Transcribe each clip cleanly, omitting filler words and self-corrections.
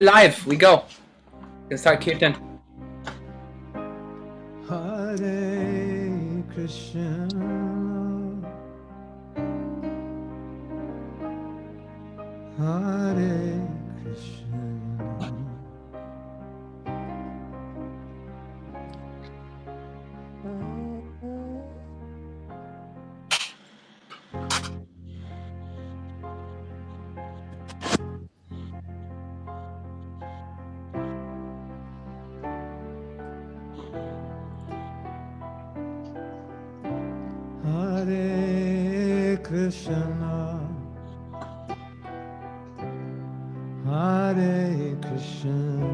Live, we go. Let's start kirtan. Hare Krishna, Hare Krishna, Hare Krishna, Hare Krishna,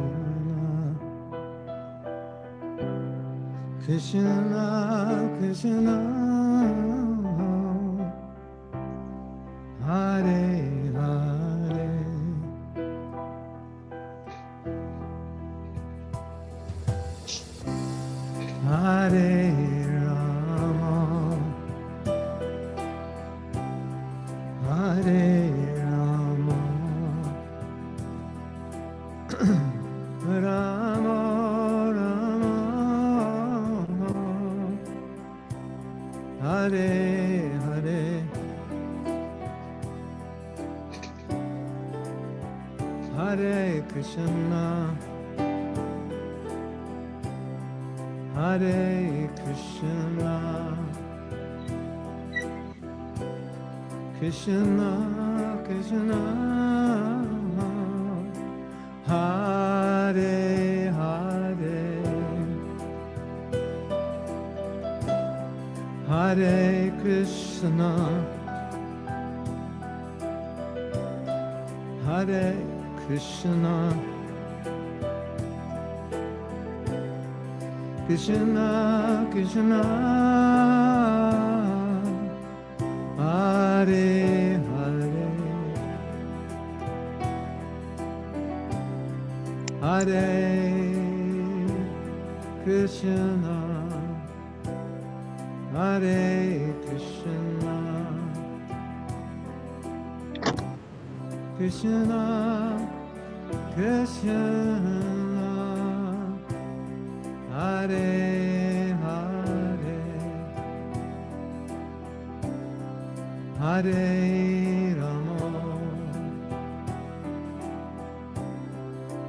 Krishna Krishna, Hare Hare, Hare Rama, Hare Rama, Rama Rama, Hare Hare, Hare Krishna, Hare Krishna, Krishna Krishna, Hare Hare, Hare Krishna, Hare Krishna, Krishna Krishna, Hare Hare, Hare Krishna, Hare Krishna, Krishna Krishna, Hare Hare, Hare Rama,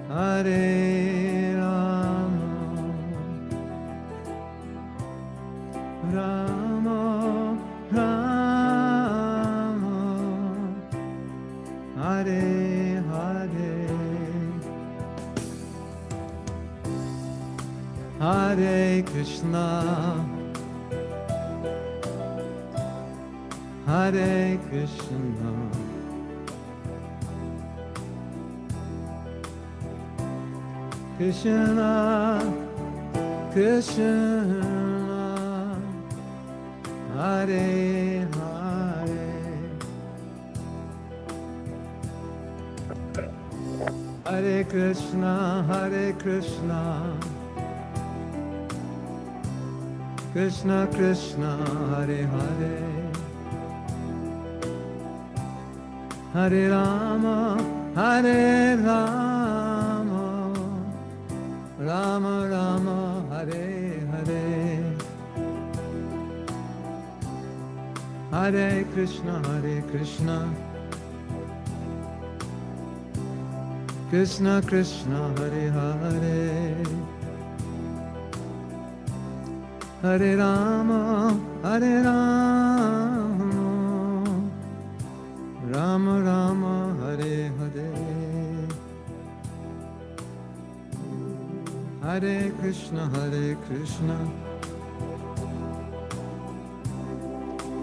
Hare Rama, Rama Rama, Hare Hare, Hare Krishna, Hare Krishna, Krishna Krishna, Hare Hare, Hare Krishna, Hare Krishna, Krishna Krishna, Hare Hare, Hare Rama, Hare Rama, Rama Rama, Hare Hare, Hare Krishna, Hare Krishna, Krishna Krishna, Hare Hare, Hare Rama, Hare Rama, Rama Rama, Hare Hare, Hare Krishna, Hare Krishna,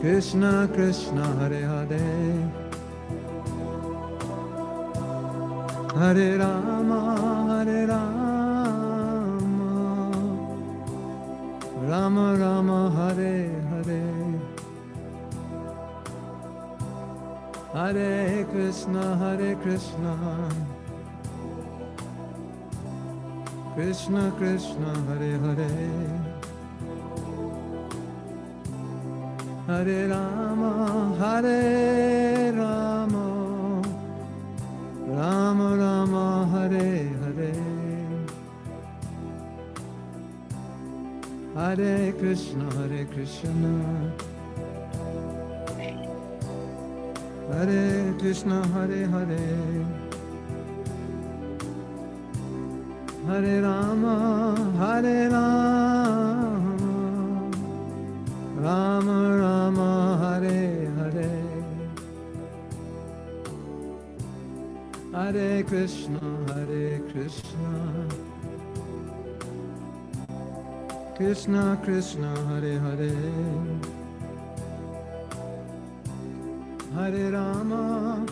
Krishna Krishna, Hare Hare, Hare Rama, Hare Rama, Rama Rama, Hare Hare, Hare Krishna, Hare Krishna, Krishna Krishna, Hare Hare, Hare Rama, Hare Rama, Rama Rama, Hare Hare Hare Krishna Hare Krishna Hare Krishna Hare Hare Hare Rama Hare Rama Rama Rama Hare Hare Hare Krishna Krishna Krishna Hare Hare Hare Rama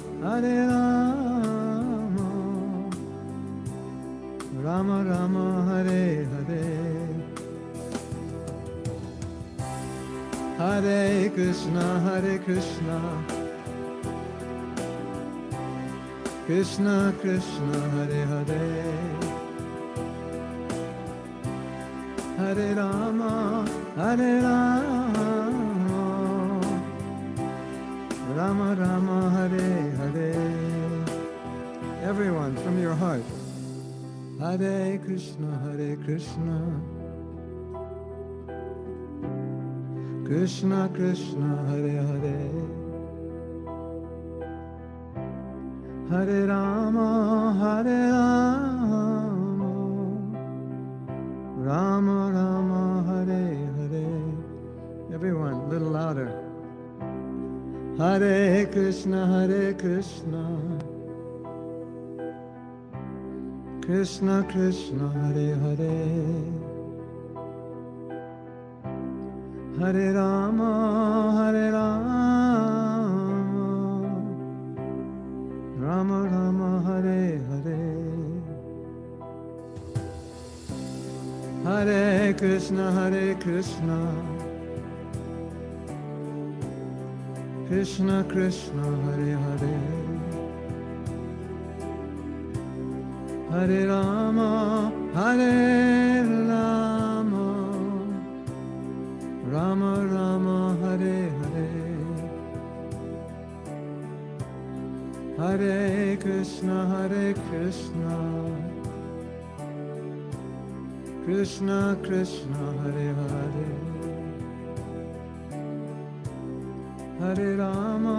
Rama Rama Hare Hare Hare Krishna Krishna Krishna Hare Hare Hare Rama Rama Rama Hare Hare. Everyone from your heart. Hare Krishna Krishna Krishna Hare Hare Hare Rama Rama Rama Hare Hare. Everyone, a little louder. Hare Krishna Krishna Krishna Hare Hare Hare Rama Rama Rama Hare Hare. Hare Krishna Krishna Krishna Hare Hare Hare Rama Rama Rama Hare Hare. Hare Krishna Krishna Krishna Hare Hare Hare Rama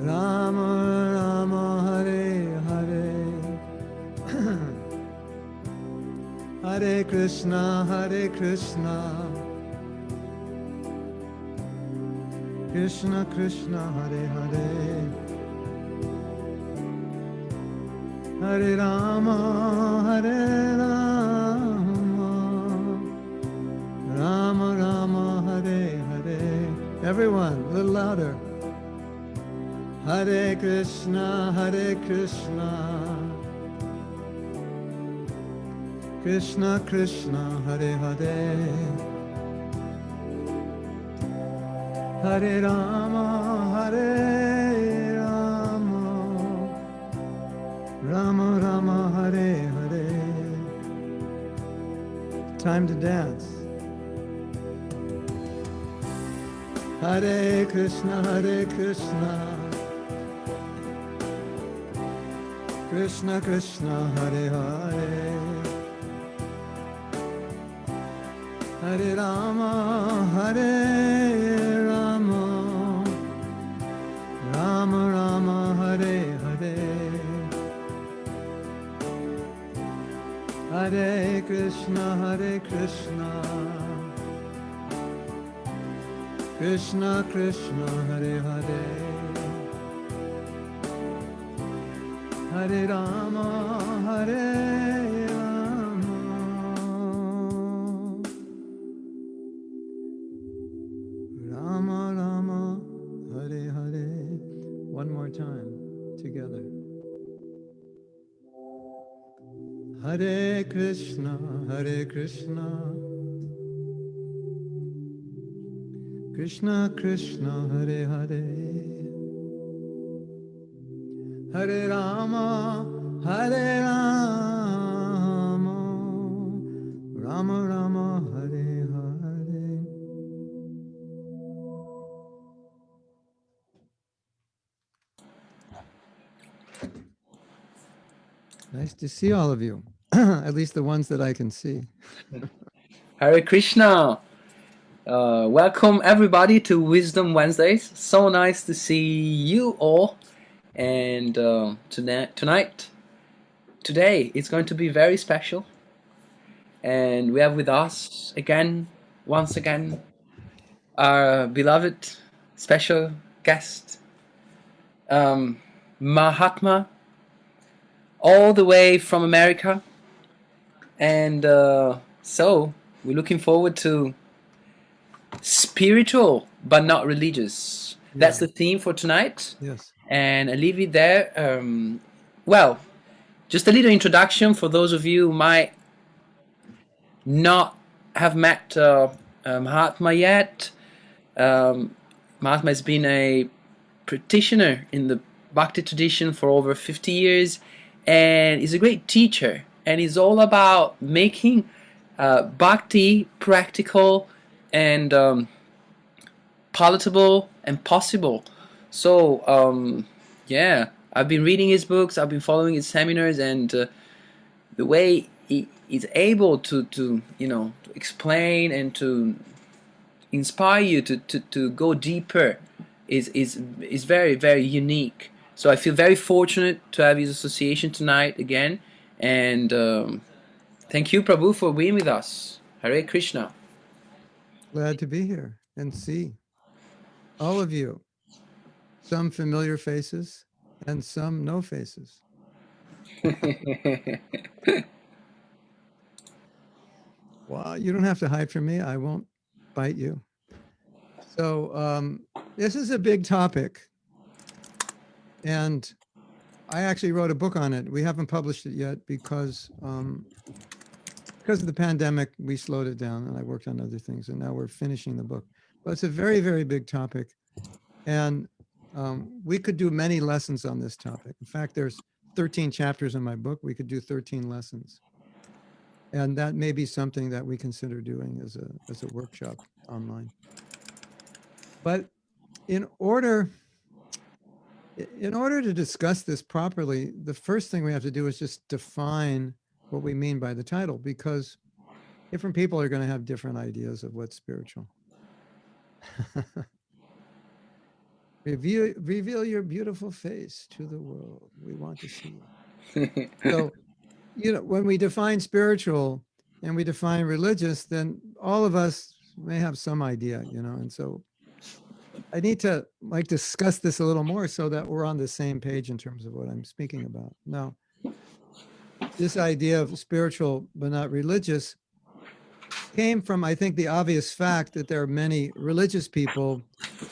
Rama Rama Hare Hare. Hare Krishna Krishna Krishna Hare Hare Hare Rama Rama Rama Hare Hare. Everyone, a little louder. Hare Krishna Krishna Krishna Hare Hare Hare Rama Rama Rama Hare Hare. Time to dance. Hare Krishna Krishna Krishna Hare Hare Hare Rama Rama Rama Hare Hare. Hare Krishna Krishna Krishna Hare Hare Hare Rama Rama Rama Hare Hare. One more time together. Hare Krishna Krishna Krishna Hare Hare Hare Rama Rama Rama Hare Hare. Nice to see all of you, at least the ones that I can see. Hare Krishna. Welcome everybody to Wisdom Wednesdays. So nice to see you all. And today, it's going to be very special. And we have with us once again, our beloved special guest, Mahatma, all the way from America. And so we're looking forward to spiritual but not religious. That's the theme for tonight. Yes. And I leave it there. Well, just a little introduction for those of you who might not have met Mahatma yet. Mahatma has been a practitioner in the Bhakti tradition for over 50 years, and he's a great teacher. And he's all about making Bhakti practical and palatable and possible. So, yeah, I've been reading his books, I've been following his seminars, and the way he is able to explain and to inspire you to go deeper is very, very unique. So I feel very fortunate to have his association tonight again, and thank you, Prabhu, for being with us. Hare Krishna. Glad to be here and see all of you. Some familiar faces and some no faces. Well, you don't have to hide from me. I won't bite you. So this is a big topic. And I actually wrote a book on it. We haven't published it yet because of the pandemic, we slowed it down and I worked on other things. And now we're finishing the book. But it's a very, very big topic. And we could do many lessons on this topic. In fact, there's 13 chapters in my book. We could do 13 lessons. And that may be something that we consider doing as a workshop online. But in order to discuss this properly, the first thing we have to do is just define what we mean by the title, because different people are going to have different ideas of what's spiritual. Reveal your beautiful face to the world. We want to see it. So, when we define spiritual and we define religious, then all of us may have some idea, and so I need to discuss this a little more so that we're on the same page in terms of what I'm speaking about. Now, this idea of spiritual but not religious came from, I think, the obvious fact that there are many religious people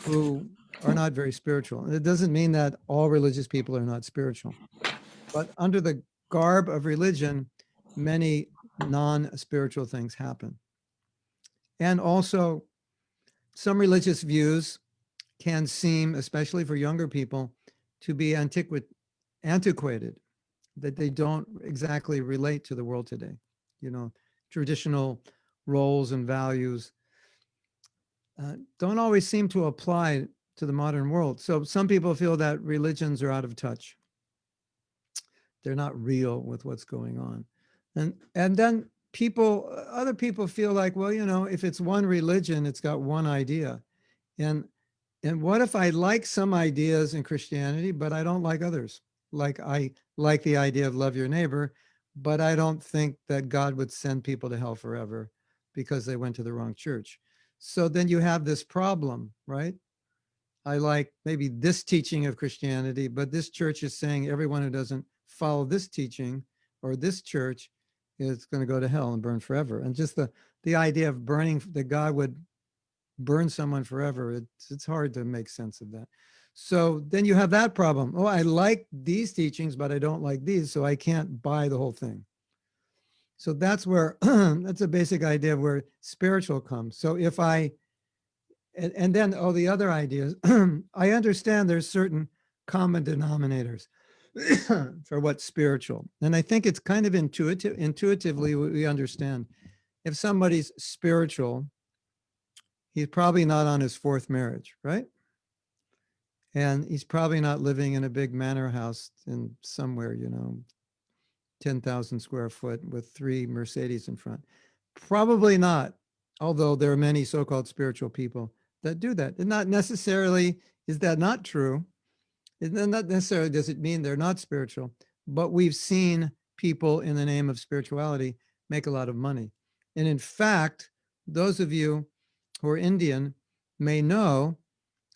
who are not very spiritual. And it doesn't mean that all religious people are not spiritual. But under the garb of religion, many non-spiritual things happen. And also, some religious views can seem, especially for younger people, to be antiquated, that they don't exactly relate to the world today. Traditional roles and values don't always seem to apply to the modern world. So some people feel that religions are out of touch. They're not real with what's going on. And then other people feel like, well, if it's one religion, it's got one idea. And what if I like some ideas in Christianity, but I don't like others? Like I like the idea of love your neighbor, but I don't think that God would send people to hell forever because they went to the wrong church. So then you have this problem, right? I like maybe this teaching of Christianity, but this church is saying everyone who doesn't follow this teaching or this church is going to go to hell and burn forever. And just the idea of burning, that God would burn someone forever, it's hard to make sense of that. So then you have that problem. Oh, I like these teachings, but I don't like these, so I can't buy the whole thing. So that's where, that's a basic idea of where spiritual comes. So if and then the other ideas, I understand there's certain common denominators for what's spiritual. And I think it's kind of intuitively we understand. If somebody's spiritual, he's probably not on his fourth marriage, right? And he's probably not living in a big manor house in somewhere, 10,000 square foot with 3 Mercedes in front? Probably not. Although there are many so-called spiritual people that do that. And not necessarily is that not true. And then not necessarily does it mean they're not spiritual, but we've seen people in the name of spirituality make a lot of money. And in fact, those of you who are Indian may know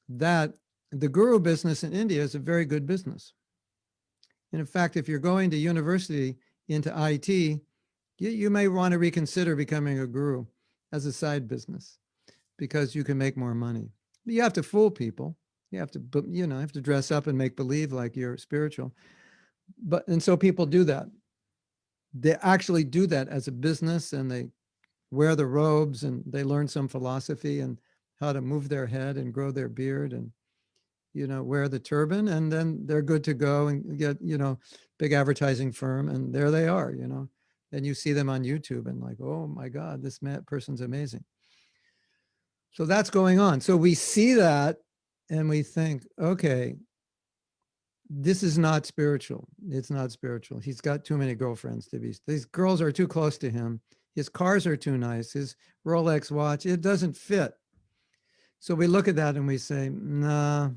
that the guru business in India is a very good business. And in fact, if you're going to university into IT, you may want to reconsider becoming a guru as a side business because you can make more money. But you have to fool people. You have to, have to dress up and make believe like you're spiritual. And so people do that. They actually do that as a business, and they wear the robes and they learn some philosophy and how to move their head and grow their beard and, wear the turban, and then they're good to go and get, big advertising firm. And there they are, and you see them on YouTube and like, oh my God, this person's amazing. So that's going on. So we see that and we think, okay, this is not spiritual. It's not spiritual. He's got too many girlfriends to be. These girls are too close to him. His cars are too nice. His Rolex watch, it doesn't fit. So we look at that and we say, nah,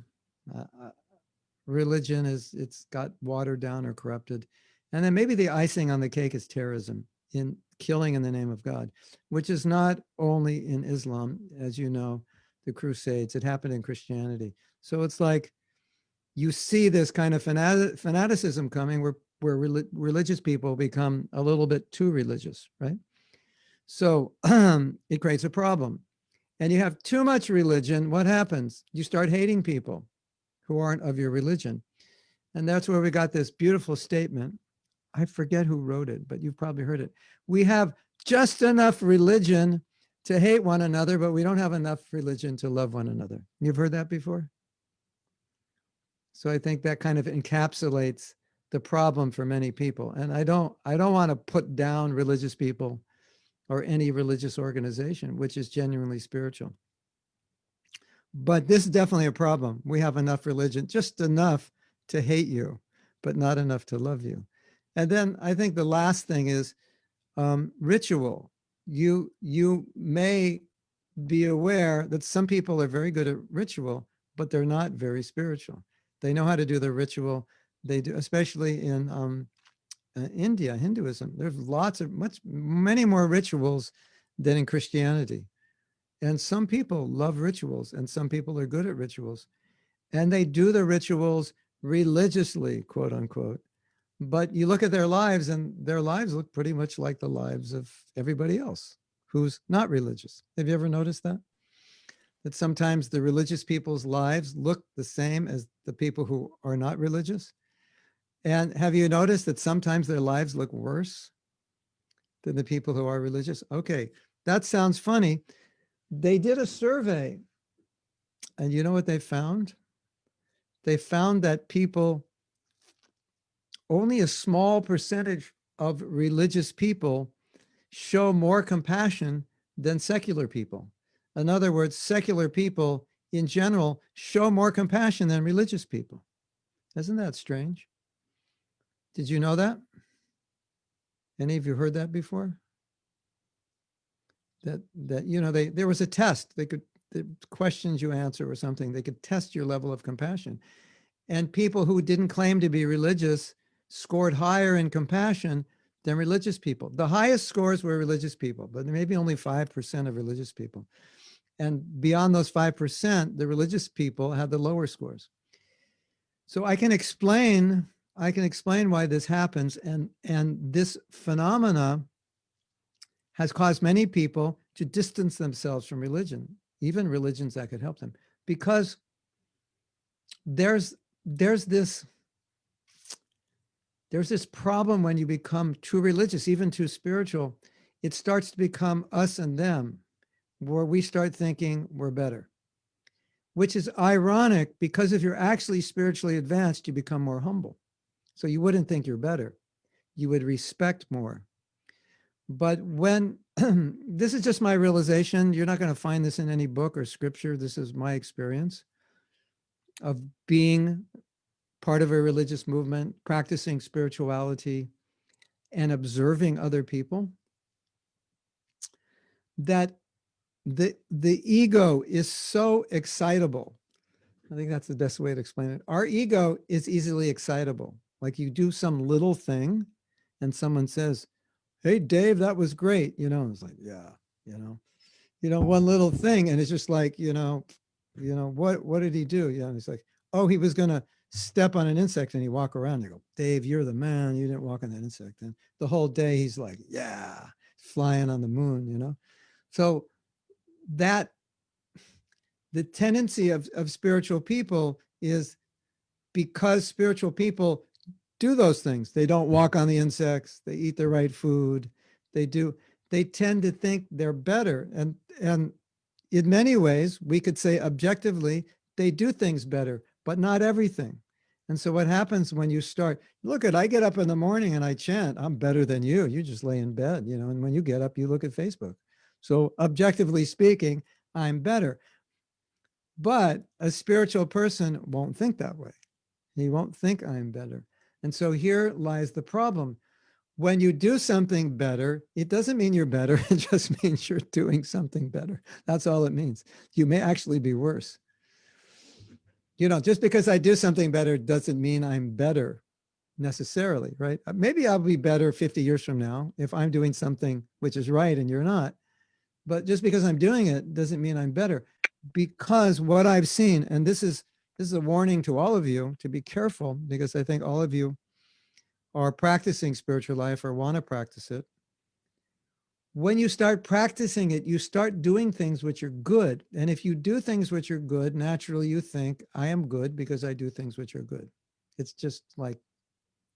religion it's got watered down or corrupted. And then maybe the icing on the cake is terrorism, in killing in the name of God, which is not only in Islam, as you know, the Crusades, it happened in Christianity. So it's like you see this kind of fanaticism coming where religious people become a little bit too religious, right? So it creates a problem. And you have too much religion, what happens? You start hating people who aren't of your religion. And that's where we got this beautiful statement. I forget who wrote it, but you've probably heard it. We have just enough religion to hate one another, but we don't have enough religion to love one another. You've heard that before? So I think that kind of encapsulates the problem for many people. And I don't want to put down religious people or any religious organization, which is genuinely spiritual. But this is definitely a problem. We have enough religion, just enough to hate you, but not enough to love you. And then I think the last thing is ritual. You may be aware that some people are very good at ritual, but they're not very spiritual. They know how to do the ritual. They do, especially in India, Hinduism. There's many more rituals than in Christianity. And some people love rituals, and some people are good at rituals. And they do the rituals religiously, quote unquote. But you look at their lives, and their lives look pretty much like the lives of everybody else who's not religious. Have you ever noticed that? That sometimes the religious people's lives look the same as the people who are not religious? And have you noticed that sometimes their lives look worse than the people who are religious? Okay, that sounds funny. They did a survey, and you know what they found? They found that only a small percentage of religious people show more compassion than secular people. In other words, secular people in general show more compassion than religious people. Isn't that strange? Did you know that? Any of you heard that before? That there was a test. The questions you answer or something, they could test your level of compassion. And people who didn't claim to be religious scored higher in compassion than religious people. The highest scores were religious people, but maybe only 5% of religious people. And beyond those 5%, the religious people had the lower scores. So I can explain why this happens. And this phenomena has caused many people to distance themselves from religion, even religions that could help them, because there's this problem when you become too religious, even too spiritual. It starts to become us and them, where we start thinking we're better, which is ironic, because if you're actually spiritually advanced, you become more humble. So you wouldn't think you're better. You would respect more. But when this is just my realization, you're not going to find this in any book or scripture. This is my experience of being part of a religious movement, practicing spirituality, and observing other people, that the ego is so excitable. I think that's the best way to explain it. Our ego is easily excitable. Like you do some little thing and someone says, "Hey, Dave, that was great." It's like, yeah, you know, one little thing. And it's just like, what did he do? It's like, oh, he was going to step on an insect and he walk around. They go, "Dave, you're the man. You didn't walk on that insect." And the whole day he's like, yeah, flying on the moon. So that the tendency of spiritual people is, because spiritual people do those things. They don't walk on the insects. They eat the right food. They do. They tend to think they're better. And in many ways, we could say objectively, they do things better, but not everything. And so what happens when you start, look at, I get up in the morning and I chant, I'm better than you. You just lay in bed, and when you get up, you look at Facebook. So objectively speaking, I'm better. But a spiritual person won't think that way. He won't think I'm better. And so here lies the problem. When you do something better, it doesn't mean you're better. It just means you're doing something better. That's all it means. You may actually be worse. Just because I do something better doesn't mean I'm better necessarily, right? Maybe I'll be better 50 years from now if I'm doing something which is right and you're not. But just because I'm doing it doesn't mean I'm better. Because what I've seen, and this is a warning to all of you to be careful, because I think all of you are practicing spiritual life or want to practice it. When you start practicing it, you start doing things which are good. And if you do things which are good, naturally you think, I am good because I do things which are good. It's just like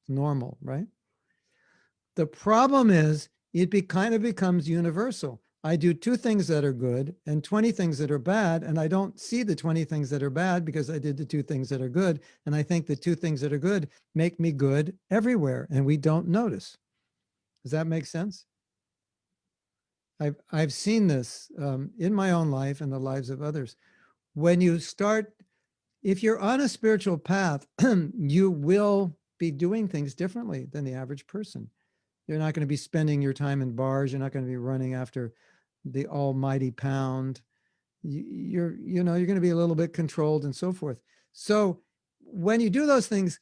normal, right? The problem is kind of becomes universal. I do 2 things that are good and 20 things that are bad, and I don't see the 20 things that are bad because I did the 2 things that are good. And I think the 2 things that are good make me good everywhere, and we don't notice. Does that make sense? I've seen this in my own life and the lives of others. When you start, if you're on a spiritual path, you will be doing things differently than the average person. You're not going to be spending your time in bars. You're not going to be running after the almighty pound. You're going to be a little bit controlled and so forth. So when you do those things,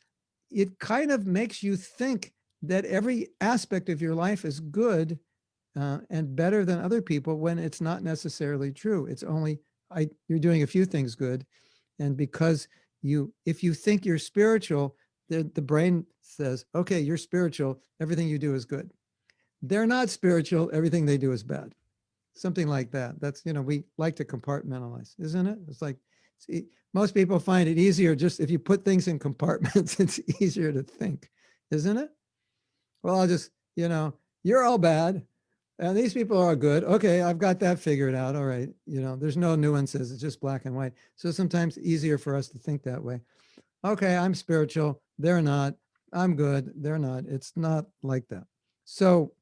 it kind of makes you think that every aspect of your life is good and better than other people, when it's not necessarily true. It's only you're doing a few things good. And because if you think you're spiritual, the brain says, okay, you're spiritual, everything you do is good. They're not spiritual, everything they do is bad. Something like that. That's, we like to compartmentalize, isn't it? It's like, most people find it easier just if you put things in compartments, it's easier to think, isn't it? Well, I'll just, you're all bad and these people are good. Okay, I've got that figured out. All right. There's no nuances. It's just black and white. So sometimes easier for us to think that way. Okay, I'm spiritual. They're not. I'm good. They're not. It's not like that. So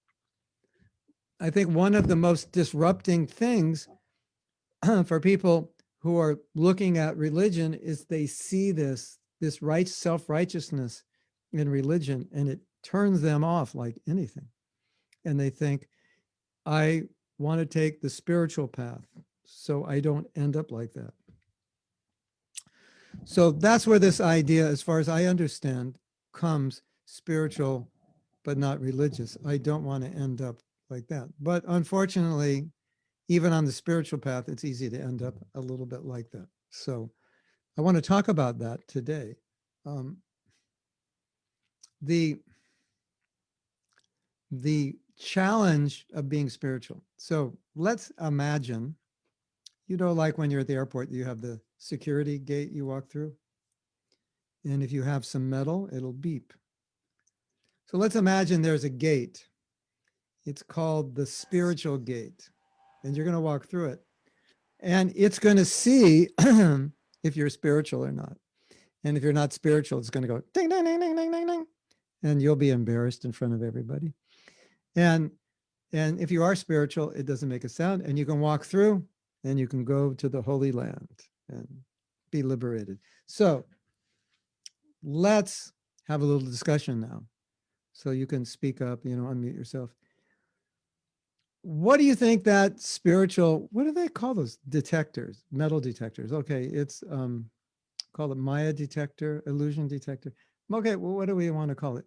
I think one of the most disrupting things for people who are looking at religion is they see this right self-righteousness in religion, and it turns them off like anything. And they think, I want to take the spiritual path so I don't end up like that. So that's where this idea, as far as I understand, comes, spiritual, but not religious. I don't want to end up like that. But unfortunately, even on the spiritual path, it's easy to end up a little bit like that. So I want to talk about that today. The challenge of being spiritual. So let's imagine, like when you're at the airport, you have the security gate you walk through. And if you have some metal, it'll beep. So let's imagine there's a gate. It's called the spiritual gate. And you're going to walk through it. And it's going to see if you're spiritual or not. And if you're not spiritual, it's going to go ding, ding, ding, ding, ding, ding, ding. And you'll be embarrassed in front of everybody. And if you are spiritual, it doesn't make a sound. And you can walk through and you can go to the Holy Land and be liberated. So let's have a little discussion now. So you can speak up, unmute yourself. What do you think that spiritual, what do they call those detectors? Metal detectors. Okay, it's call it Maya detector, illusion detector. Okay, well, what do we want to call it?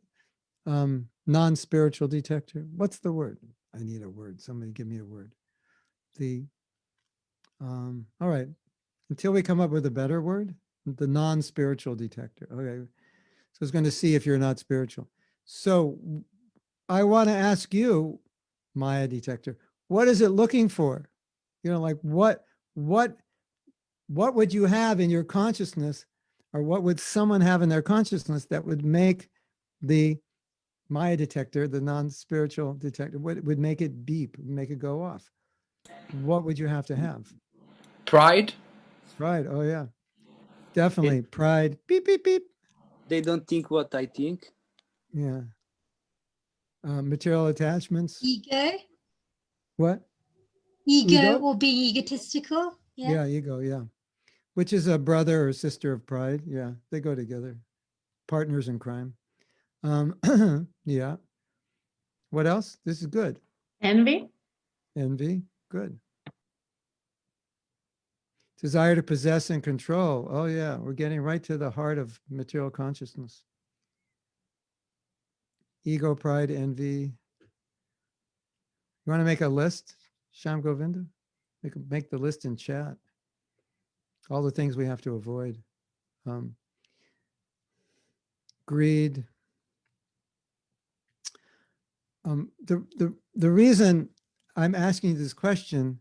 Non-spiritual detector. What's the word? I need a word. Somebody give me a word. The all right. Until we come up with a better word, the non-spiritual detector. Okay. So it's going to see if you're not spiritual. So I want to ask you, Maya detector, what is it looking for? Like what what would you have in your consciousness, or what would someone have in their consciousness that would make the Maya detector, the non-spiritual detector, what would make it beep, make it go off? What would you have to have? Pride. Pride. Oh yeah, It, definitely pride. Beep beep beep. they don't think what I think. Yeah. Material attachments. Ego. What? Ego Ego? or being egotistical. Yeah. Yeah, ego. Yeah. Which is a brother or sister of pride. Yeah, they go together. Partners in crime. Yeah. What else? This is good. Envy. Envy. Good. Desire to possess and control. Oh, yeah. We're getting right to the heart of material consciousness. Ego, pride, envy. You want to make a list, Sham Govinda? Make the list in chat. All the things we have to avoid. Greed. The reason I'm asking you this question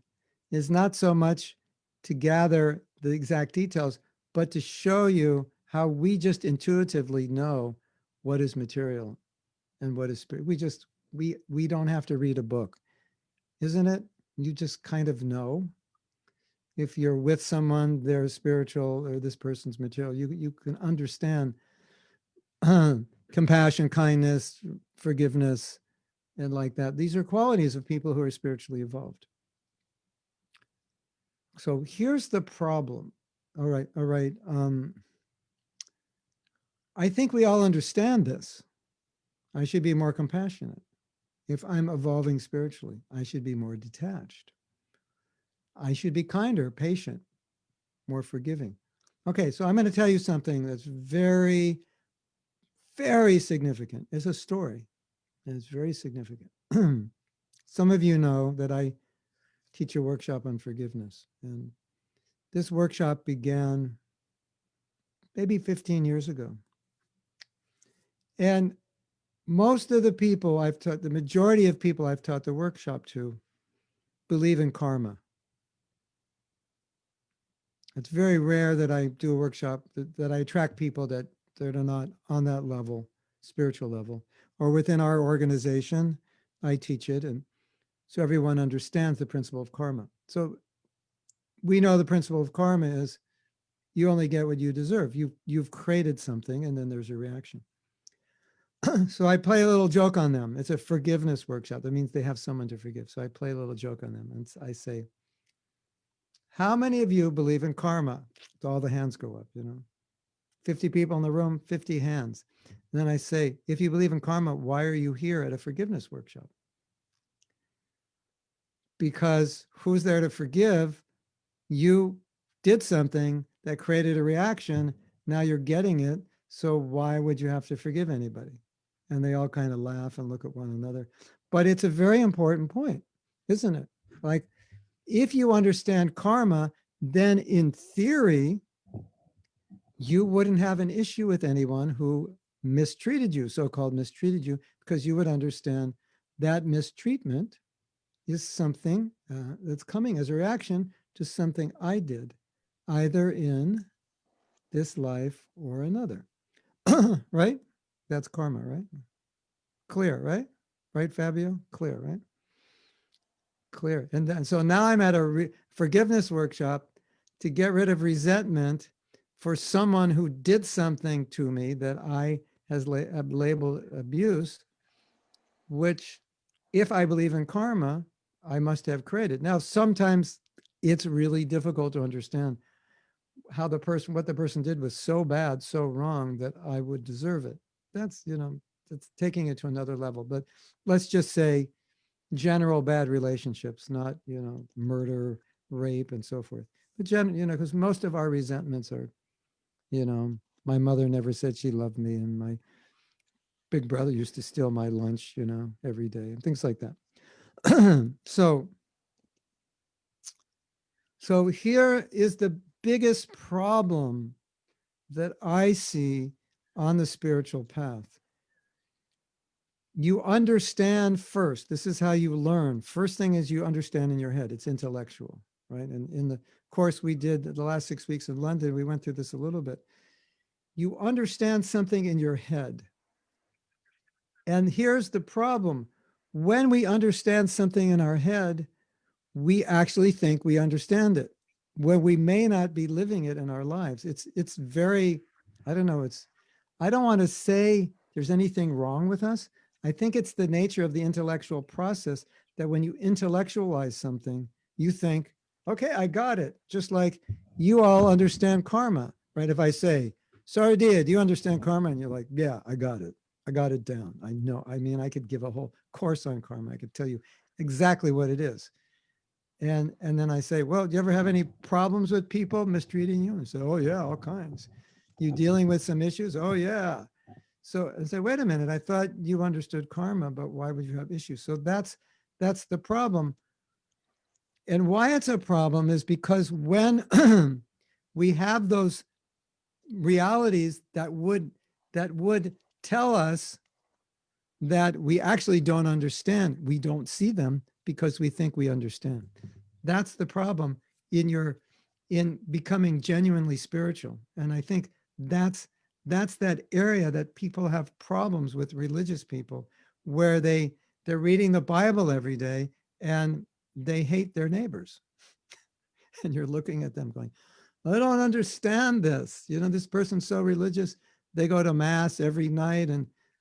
is not so much to gather the exact details, but to show you how we just intuitively know what is material and what is spirit. We don't have to read a book, isn't it? You just kind of know. If you're with someone, they're spiritual, or this person's material. You can understand compassion, kindness, forgiveness, and like that. These are qualities of people who are spiritually evolved. So here's the problem. All right, all right. I think we all understand this. I should be more compassionate. If I'm evolving spiritually, I should be more detached. I should be kinder, patient, more forgiving. Okay, so I'm going to tell you something that's very, very significant. It's a story, and it's very significant. Some of you know that I teach a workshop on forgiveness, and this workshop began maybe 15 years ago. And most of the people I've taught, the majority of people I've taught the workshop to, believe in karma. It's very rare that I do a workshop that I attract people that are not on that level, spiritual level, or within our organization, I teach it. And so everyone understands the principle of karma. So we know the principle of karma is you only get what you deserve. You've created something, and then there's a reaction. So I play a little joke on them. It's a forgiveness workshop. That means they have someone to forgive. So I play a little joke on them, and I say, how many of you believe in karma? So all the hands go up, 50 people in the room, 50 hands. And then I say, if you believe in karma, why are you here at a forgiveness workshop? Because who's there to forgive? You did something that created a reaction. Now you're getting it. So why would you have to forgive anybody? And they all kind of laugh and look at one another. But it's a very important point, isn't it? Like, if you understand karma, then in theory, you wouldn't have an issue with anyone who mistreated you, so-called mistreated you, because you would understand that mistreatment is something that's coming as a reaction to something I did, either in this life or another. Right? That's karma, right? Clear, right? Right, Fabio? Clear, right? Clear. And then, so now I'm at a forgiveness workshop to get rid of resentment for someone who did something to me that I have labeled abuse, which, if I believe in karma, I must have created. Now, sometimes it's really difficult to understand how what the person did was so bad, so wrong that I would deserve it. That's it's taking it to another level. But let's just say general bad relationships, not, murder, rape, and so forth. But because most of our resentments are, my mother never said she loved me, and my big brother used to steal my lunch, every day, and things like that. So here is the biggest problem that I see on the spiritual path. You understand first. This is how you learn. First thing is you understand in your head. It's intellectual, right? And in the course we did the last 6 weeks in London, we went through this a little bit. You understand something in your head. And here's the problem. When we understand something in our head, we actually think we understand it, when we may not be living it in our lives. It's very, I don't know, I don't want to say there's anything wrong with us. I think it's the nature of the intellectual process that when you intellectualize something, you think, okay, I got it. Just like you all understand karma, right? If I say, Sardia, do you understand karma? And you're like, yeah, I got it. I got it down. I know. I mean, I could give a whole course on karma. I could tell you exactly what it is. And then I say, well, do you ever have any problems with people mistreating you? And say, oh yeah, all kinds. You dealing with some issues? Oh yeah. So I say, wait a minute, I thought you understood karma, but why would you have issues? So that's the problem. And why it's a problem is because when we have those realities that would tell us that we actually don't understand, we don't see them because we think we understand. That's the problem in becoming genuinely spiritual. And I think that's that area that people have problems with, religious people, where they're reading the Bible every day and they hate their neighbors. And you're looking at them going, I don't understand this. This person's so religious. They go to mass every night,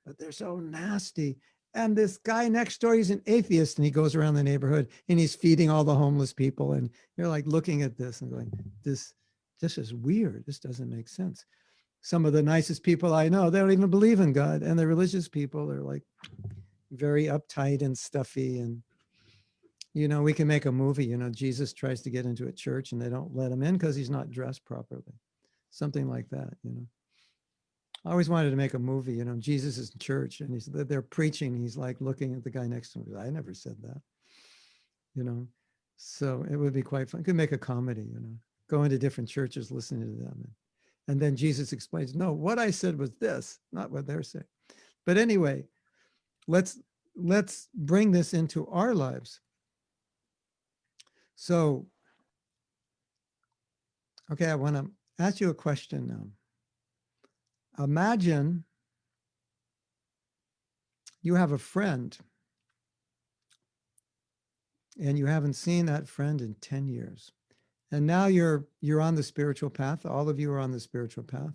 but they're so nasty. And this guy next door, he's an atheist, and he goes around the neighborhood and he's feeding all the homeless people. And you're like looking at this and going, this is weird. This doesn't make sense. Some of the nicest people I know, they don't even believe in God. And the religious people are like very uptight and stuffy. And, we can make a movie, Jesus tries to get into a church and they don't let him in because he's not dressed properly. Something like that, I always wanted to make a movie, Jesus is in church and they're preaching. He's like looking at the guy next to him. I never said that, so it would be quite fun. Could make a comedy, go into different churches, listening to them. And then Jesus explains, no, what I said was this, not what they're saying. But anyway, let's bring this into our lives. So, okay, I want to ask you a question now. Imagine you have a friend and you haven't seen that friend in 10 years. And now you're on the spiritual path. All of you are on the spiritual path.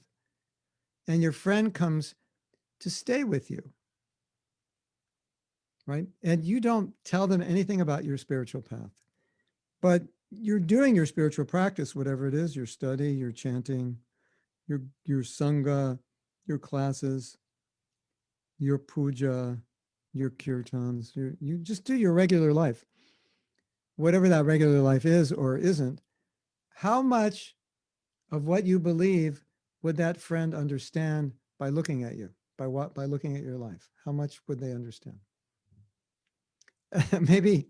And your friend comes to stay with you, right? And you don't tell them anything about your spiritual path, but you're doing your spiritual practice, whatever it is, your study, your chanting, your sangha, your classes, your puja, your kirtans, you just do your regular life, whatever that regular life is or isn't. How much of what you believe would that friend understand by looking at you? By looking at your life? How much would they understand? Maybe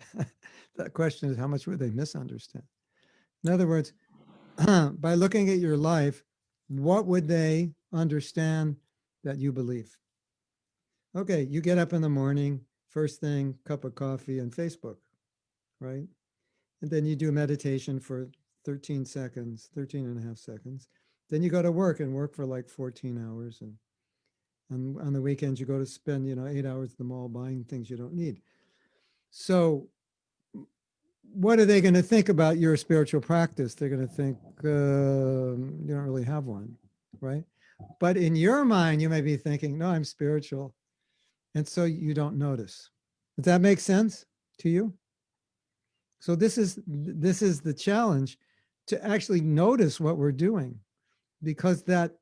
the question is, how much would they misunderstand? In other words, by looking at your life, what would they understand that you believe? Okay, you get up in the morning, first thing, cup of coffee and Facebook, right? And then you do meditation for 13 seconds, 13 and a half seconds. Then you go to work and work for like 14 hours. And on the weekends, you go to spend, 8 hours at the mall buying things you don't need. So what are they going to think about your spiritual practice? They're going to think you don't really have one, right? But in your mind, you may be thinking, no, I'm spiritual. And so you don't notice. Does that make sense to you? So this is the challenge, to actually notice what we're doing, because that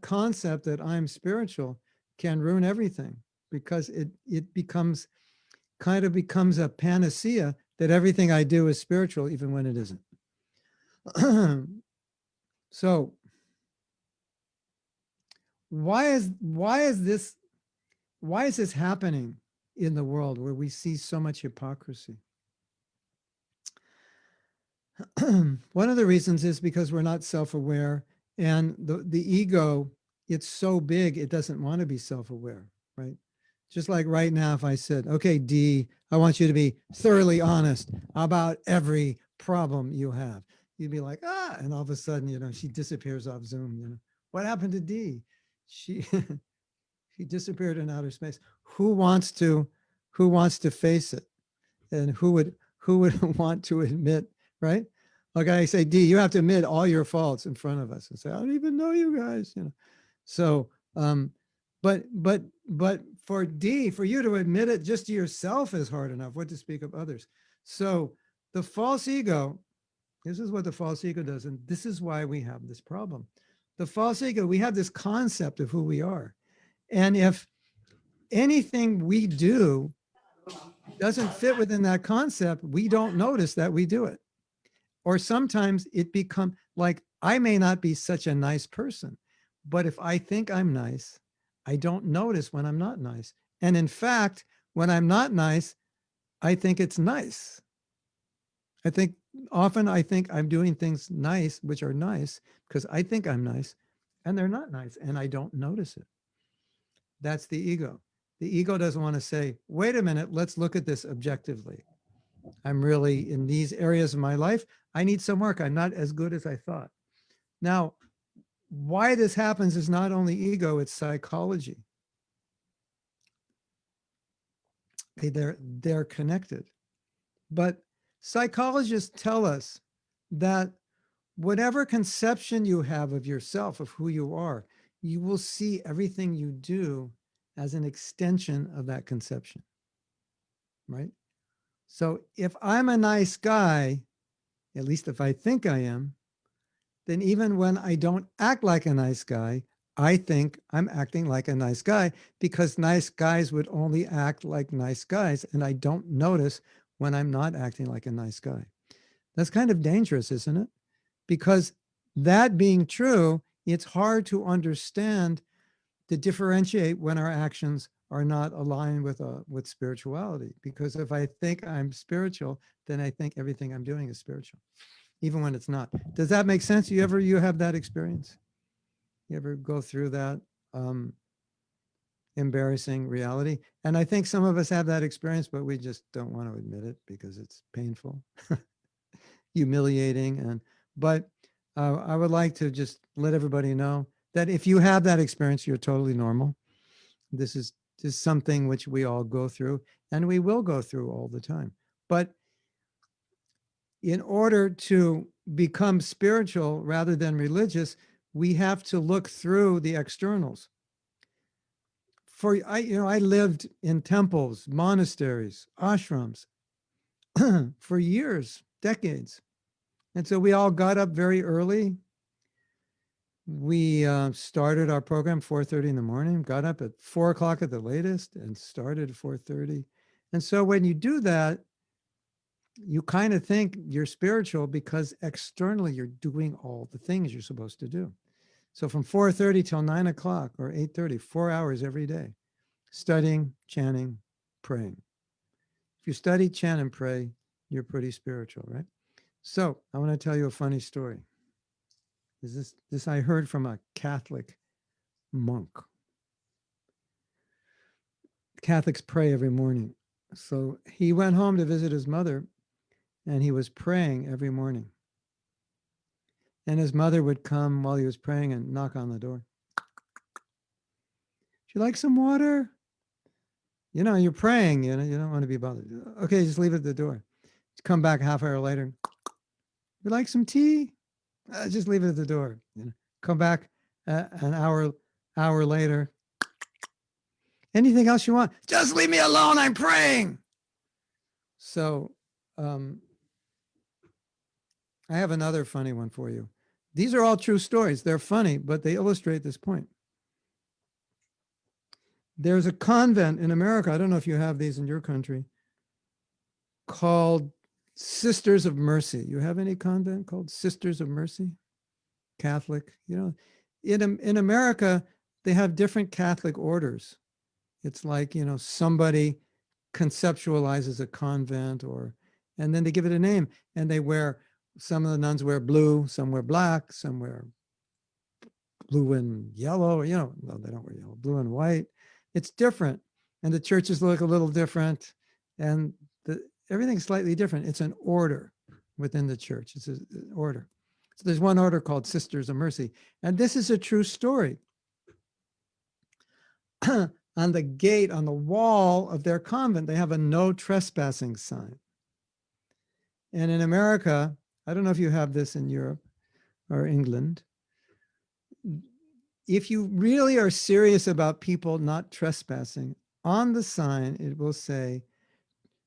concept that I'm spiritual can ruin everything. because it becomes a panacea that everything I do is spiritual, even when it isn't. So why is this happening in the world where we see so much hypocrisy? One of the reasons is because we're not self-aware, and the ego, it's so big, it doesn't want to be self-aware, right? Just like right now, if I said, okay, D, I want you to be thoroughly honest about every problem you have. You'd be like, ah, and all of a sudden, she disappears off Zoom. What happened to D? She she disappeared in outer space. Who wants to face it? And who would want to admit, right? Okay, I say, D, you have to admit all your faults in front of us and say, I don't even know you guys. So but for D, for you to admit it just to yourself is hard enough. What to speak of others? So the false ego, this is what the false ego does, and this is why we have this problem. The false ego, we have this concept of who we are, and if anything we do doesn't fit within that concept, we don't notice that we do it. Or sometimes it becomes like, I may not be such a nice person, but if I think I'm nice, I don't notice when I'm not nice. And in fact, when I'm not nice, I think it's nice. I think I'm doing things nice, which are nice because I think I'm nice, and they're not nice, and I don't notice it. That's the ego. The ego doesn't want to say, wait a minute, let's look at this objectively. I'm really in these areas of my life, I need some work. I'm not as good as I thought. Now, why this happens is not only ego, it's psychology. Okay, they're connected. But psychologists tell us that whatever conception you have of yourself, of who you are, you will see everything you do as an extension of that conception, right? So if I'm a nice guy, at least if I think I am, then even when I don't act like a nice guy, I think I'm acting like a nice guy because nice guys would only act like nice guys, and I don't notice when I'm not acting like a nice guy. That's kind of dangerous, isn't it? Because that being true, it's hard to understand, to differentiate when our actions are not aligned with spirituality. Because if I think I'm spiritual, then I think everything I'm doing is spiritual, even when it's not. Does that make sense? You have that experience? You ever go through that embarrassing reality? And I think some of us have that experience, but we just don't want to admit it because it's painful, humiliating. But I would like to just let everybody know that if you have that experience, you're totally normal. This is something which we all go through, and we will go through all the time. But in order to become spiritual rather than religious, we have to look through the externals. I lived in temples, monasteries, ashrams for years, decades. And so we all got up very early. We started our program 4:30 in the morning, got up at 4 o'clock at the latest and started at 4:30. And so when you do that, you kind of think you're spiritual because externally you're doing all the things you're supposed to do. So from 4:30 till 9 o'clock or 8:30, 4 hours every day, studying, chanting, praying. If you study, chant, and pray, you're pretty spiritual, right? So I want to tell you a funny story. This I heard from a Catholic monk. Catholics pray every morning. So he went home to visit his mother, and he was praying every morning. And his mother would come while he was praying and knock on the door. Would you like some water? You're praying, you don't want to be bothered. Okay, just leave it at the door. Come back half hour later. Would you like some tea? Just leave it at the door. Come back an hour later. Anything else you want? Just leave me alone. I'm praying. So I have another funny one for you. These are all true stories. They're funny, but they illustrate this point. There's a convent in America, I don't know if you have these in your country, called Sisters of Mercy. You have any convent called Sisters of Mercy? Catholic, you know, in America, they have different Catholic orders. It's like, you know, somebody conceptualizes a convent and then they give it a name and some of the nuns wear blue, some wear black, some wear blue and yellow, you know, no, they don't wear yellow, blue and white. It's different. And the churches look a little different and everything's slightly different. It's an order within the church. It's an order. So there's one order called Sisters of Mercy. And this is a true story. On the gate, on the wall of their convent, they have a no trespassing sign. And in America, I don't know if you have this in Europe or England. If you really are serious about people not trespassing, on the sign, it will say,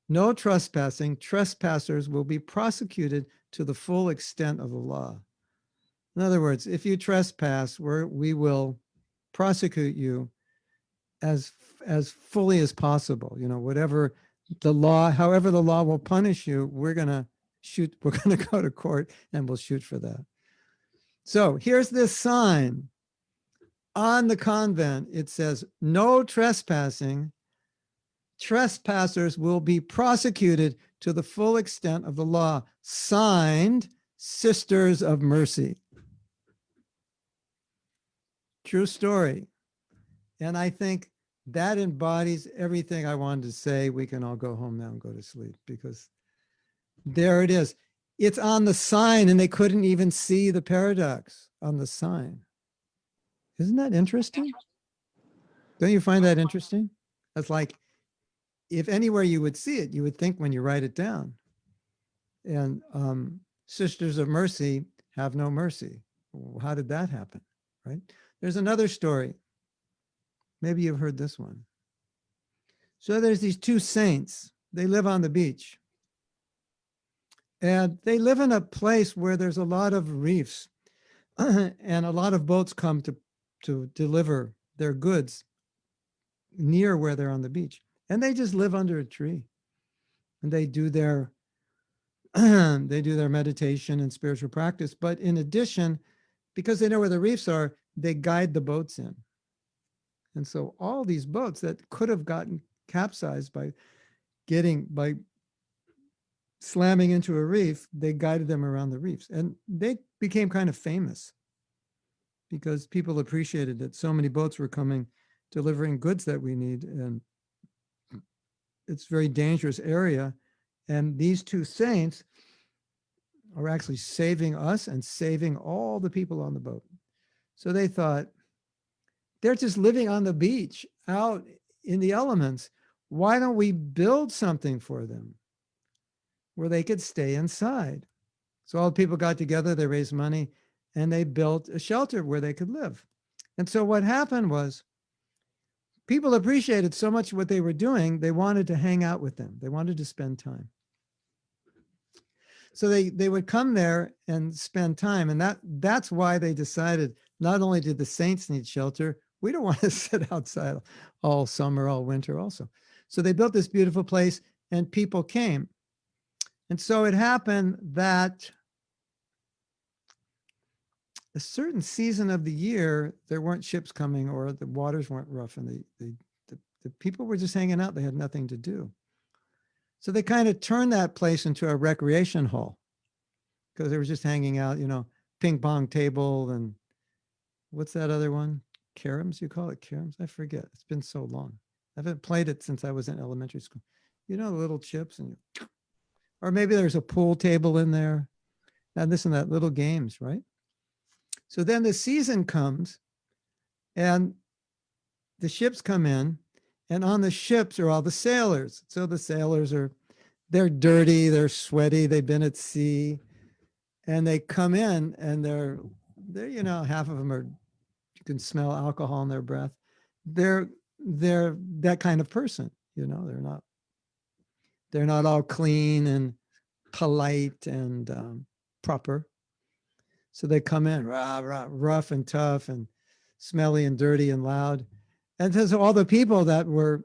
no trespassing, trespassers will be prosecuted to the full extent of the law. In other words, if you trespass, we will prosecute you as fully as possible. You know, whatever the law, however the law will punish you, we're going to go to court and we'll shoot for that. So here's this sign on the convent. It says, no trespassing. Trespassers will be prosecuted to the full extent of the law. Signed, Sisters of Mercy. True story. And I think that embodies everything I wanted to say. We can all go home now and go to sleep because there it is. It's on the sign and they couldn't even see the paradox on the sign. Isn't that interesting? Don't you find that interesting? That's like, if anywhere you would see it, you would think when you write it down. And Sisters of Mercy have no mercy. How did that happen, right? There's another story. Maybe you've heard this one. So there's these two saints. They live on the beach. And they live in a place where there's a lot of reefs and a lot of boats come to deliver their goods near where they're on the beach. And they just live under a tree. And they do their meditation and spiritual practice. But in addition, because they know where the reefs are, they guide the boats in. And so all these boats that could have gotten capsized by slamming into a reef, they guided them around the reefs. And they became kind of famous because people appreciated that so many boats were coming, delivering goods that we need. And it's a very dangerous area. And these two saints are actually saving us and saving all the people on the boat. So they thought, they're just living on the beach out in the elements. Why don't we build something for them where they could stay inside? So all the people got together, they raised money, and they built a shelter where they could live. And so what happened was people appreciated so much what they were doing, they wanted to hang out with them. They wanted to spend time. So they would come there and spend time. And that's why they decided not only did the saints need shelter, we don't want to sit outside all summer, all winter also. So they built this beautiful place and people came. And so it happened that a certain season of the year, there weren't ships coming or the waters weren't rough and the people were just hanging out. They had nothing to do. So they kind of turned that place into a recreation hall because they were just hanging out, you know, ping pong table and what's that other one? Caroms, you call it caroms? I forget. It's been so long. I haven't played it since I was in elementary school. You know, the little chips or maybe there's a pool table in there and this and that, little games, right? So then the season comes and the ships come in and on the ships are all the sailors. So the sailors they're dirty, they're sweaty, they've been at sea and they come in and they're, you know, half of them are, you can smell alcohol in their breath. They're that kind of person, you know, they're not all clean and polite and proper. So they come in rough and tough and smelly and dirty and loud. And so all the people that were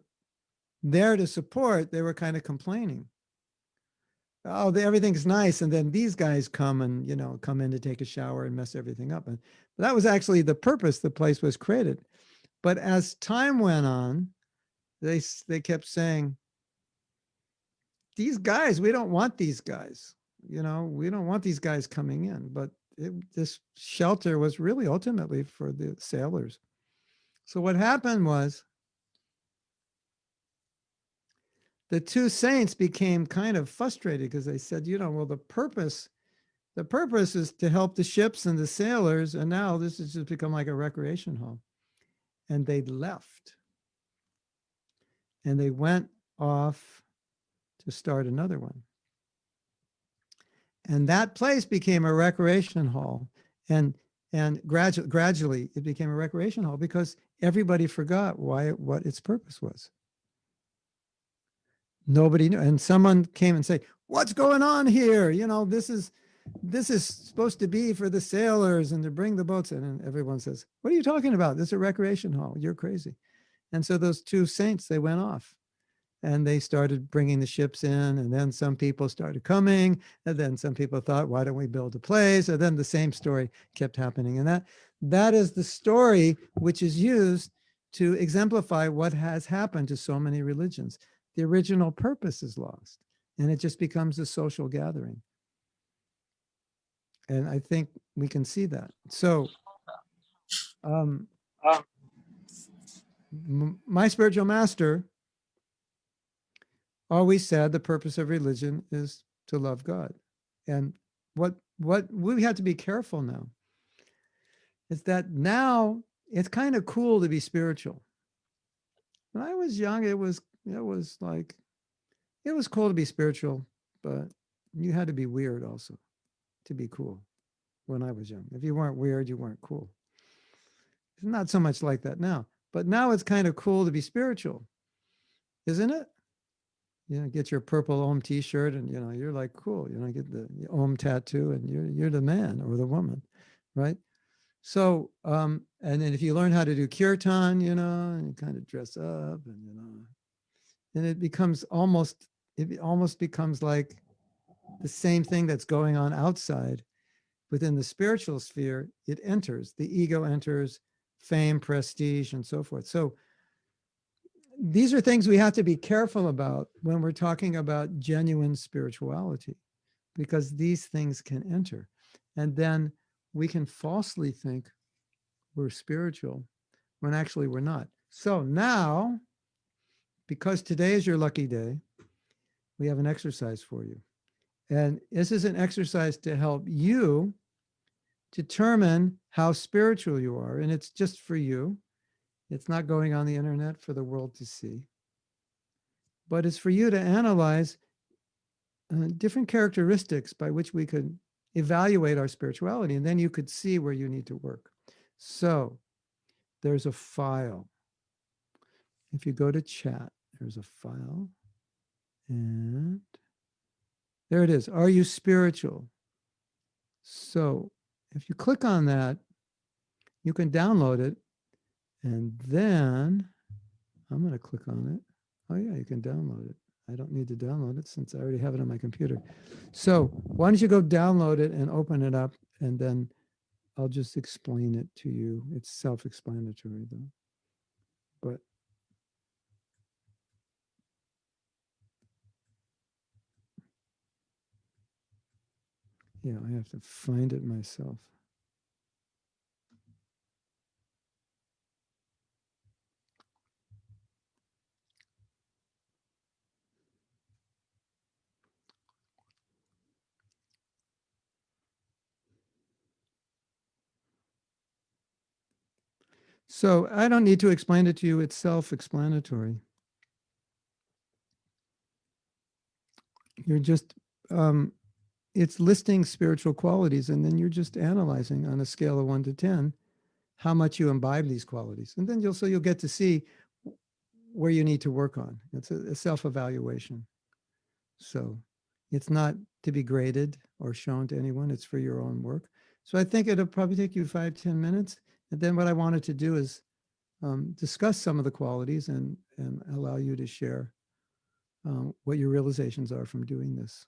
there to support, they were kind of complaining. Oh, everything's nice. And then these guys come and, come in to take a shower and mess everything up. And that was actually the purpose the place was created. But as time went on, they kept saying, these guys, we don't want these guys. We don't want these guys coming in. But this shelter was really ultimately for the sailors. So what happened was the two saints became kind of frustrated because they said, well, the purpose is to help the ships and the sailors. And now this has just become like a recreation hall. And they left. And they went off to start another one. And that place became a recreation hall. And gradually it became a recreation hall because everybody forgot what its purpose was. Nobody knew. And someone came and said, what's going on here? This is supposed to be for the sailors and to bring the boats in. And everyone says, what are you talking about? This is a recreation hall. You're crazy. And so those two saints, they went off and they started bringing the ships in. And then some people started coming. And then some people thought, why don't we build a place? And then the same story kept happening. And that is the story which is used to exemplify what has happened to so many religions. The original purpose is lost and it just becomes a social gathering. And I think we can see that. So my spiritual master always said the purpose of religion is to love God. And what we have to be careful now is that now it's kind of cool to be spiritual. When I was young, it was cool to be spiritual, but you had to be weird also to be cool when I was young. If you weren't weird, you weren't cool. It's not so much like that now, but now it's kind of cool to be spiritual, isn't it? Get your purple Om t-shirt and, you're like, cool, get the Om tattoo and you're the man or the woman, right? So, and then if you learn how to do kirtan, and you kind of dress up and it almost becomes like the same thing that's going on outside within the spiritual sphere. It enters, the ego enters, fame, prestige, and so forth. So these are things we have to be careful about when we're talking about genuine spirituality, because these things can enter. And then we can falsely think we're spiritual when actually we're not. So now, because today is your lucky day, we have an exercise for you. And this is an exercise to help you determine how spiritual you are. And it's just for you. It's not going on the internet for the world to see. But it's for you to analyze different characteristics by which we could evaluate our spirituality. And then you could see where you need to work. So there's a file. If you go to chat, there's a file. And there it is. Are you spiritual? So if you click on that, you can download it. And then I'm going to click on it. Oh, yeah, you can download it. I don't need to download it since I already have it on my computer. So why don't you go download it and open it up, and then I'll just explain it to you. It's self-explanatory, though. But yeah, I have to find it myself. So I don't need to explain it to you. It's self-explanatory. You're just, it's listing spiritual qualities, and then you're just analyzing on a scale of 1 to 10 how much you imbibe these qualities. And then you'll get to see where you need to work on. It's a self-evaluation. So it's not to be graded or shown to anyone. It's for your own work. So I think it'll probably take you 5-10 minutes. And then what I wanted to do is discuss some of the qualities and allow you to share what your realizations are from doing this.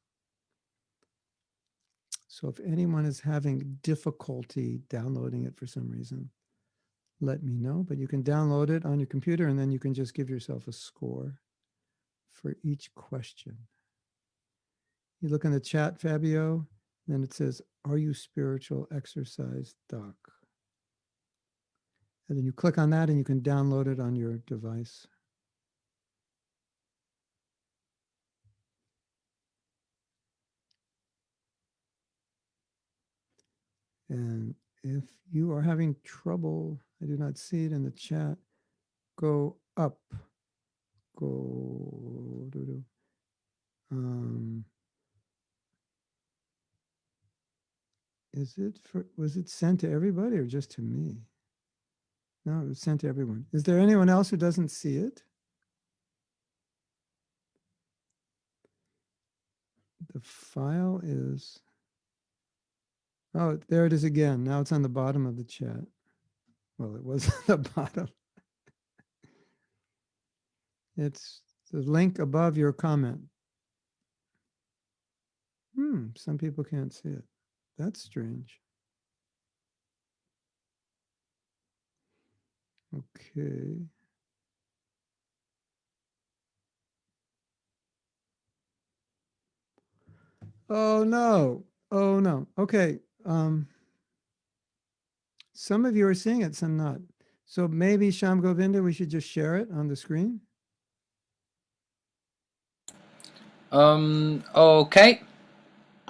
So if anyone is having difficulty downloading it for some reason, let me know, but you can download it on your computer and then you can just give yourself a score for each question. You look in the chat, Fabio, then it says, "Are you spiritual exercise doc?" And then you click on that and you can download it on your device. And if you are having trouble, I do not see it in the chat, go up, go, was it sent to everybody or just to me? No, it was sent to everyone. Is there anyone else who doesn't see it? The file is, oh, there it is again. Now it's on the bottom of the chat. Well, it was on the bottom. It's the link above your comment. Some people can't see it. That's strange. Okay. Oh no. Oh no. Okay. Some of you are seeing it, some not. So maybe Sham Govinda, we should just share it on the screen. Okay.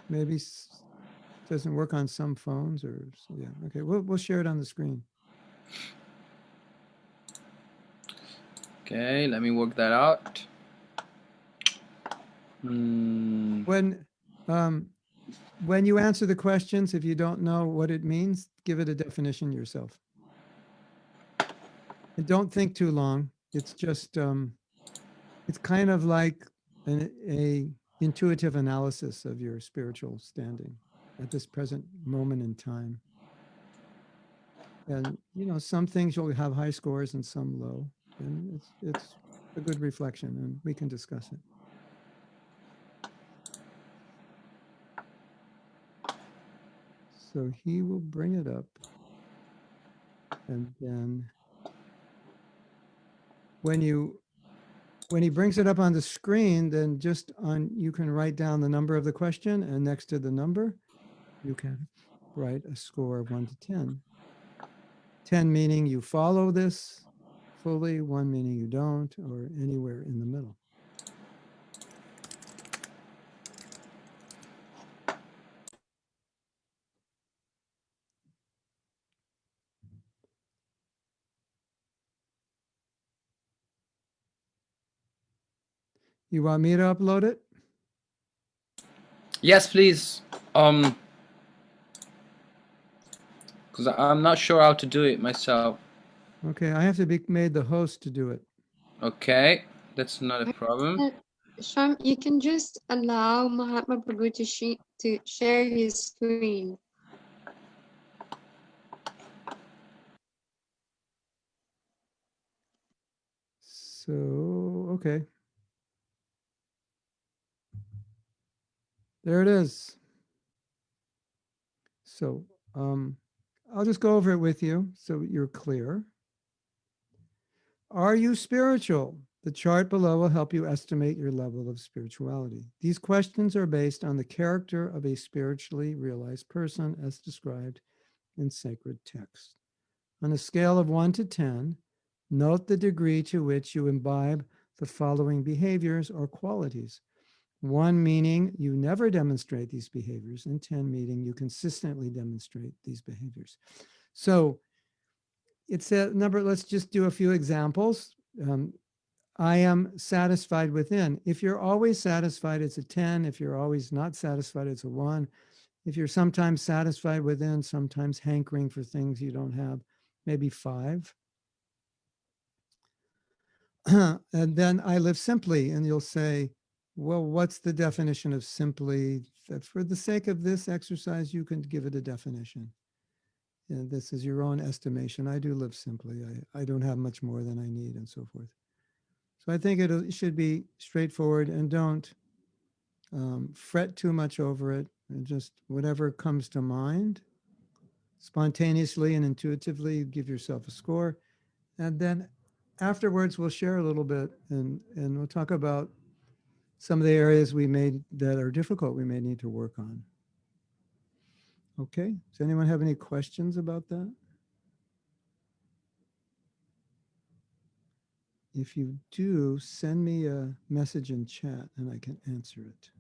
Maybe doesn't work on some phones or yeah. Okay, we'll share it on the screen. Okay, let me work that out. When you answer the questions, if you don't know what it means, give it a definition yourself. And don't think too long. It's just it's kind of like a intuitive analysis of your spiritual standing at this present moment in time. And you know, some things you'll have high scores and some low, and it's a good reflection, and we can discuss it. So he will bring it up, and then when he brings it up on the screen, then just on, you can write down the number of the question, and next to the number, you can write a score of 1 to 10. 10 meaning you follow this fully, 1 meaning you don't, or anywhere in the middle. You want me to upload it? Yes, please. Because I'm not sure how to do it myself. Okay, I have to be made the host to do it. Okay, that's not a problem. Sham, you can just allow Mahatma Prabhu to share his screen. So, okay. There it is. So, I'll just go over it with you so you're clear. Are you spiritual? The chart below will help you estimate your level of spirituality. These questions are based on the character of a spiritually realized person as described in sacred text. On a scale of 1 to 10, note the degree to which you imbibe the following behaviors or qualities. 1 meaning you never demonstrate these behaviors, and 10 meaning you consistently demonstrate these behaviors. So it's a number, let's just do a few examples. I am satisfied within. If you're always satisfied, it's a 10. If you're always not satisfied, it's a 1. If you're sometimes satisfied within, sometimes hankering for things you don't have, maybe 5. And then I live simply, and you'll say, well, what's the definition of simply? For the sake of this exercise, you can give it a definition. And this is your own estimation. I do live simply. I don't have much more than I need and so forth. So I think it should be straightforward, and don't fret too much over it, and just whatever comes to mind, spontaneously and intuitively give yourself a score. And then afterwards, we'll share a little bit, and we'll talk about some of the areas that are difficult we may need to work on. Okay, does anyone have any questions about that? If you do, send me a message in chat and I can answer it.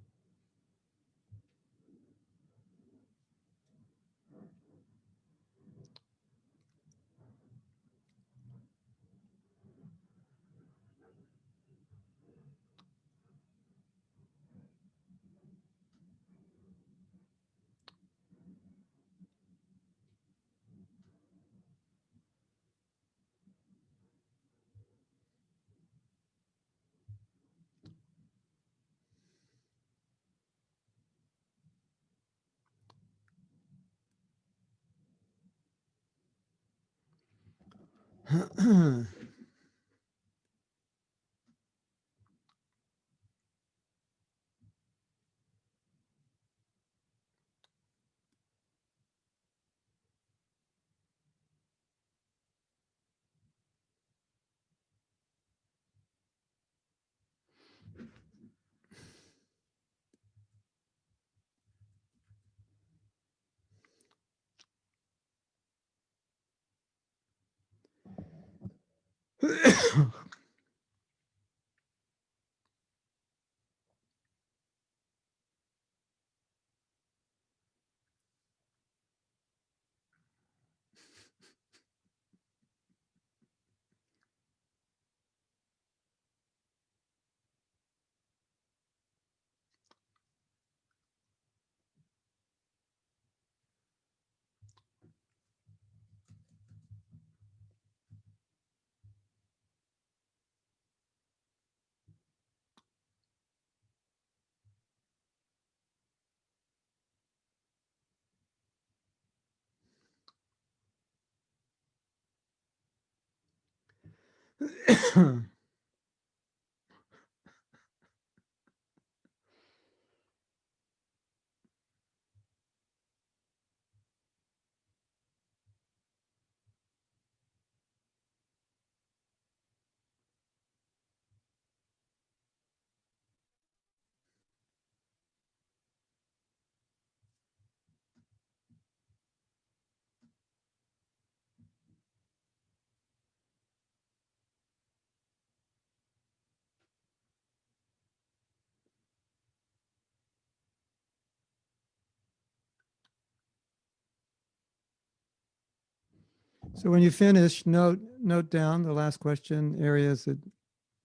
So when you finish, note down the last question, areas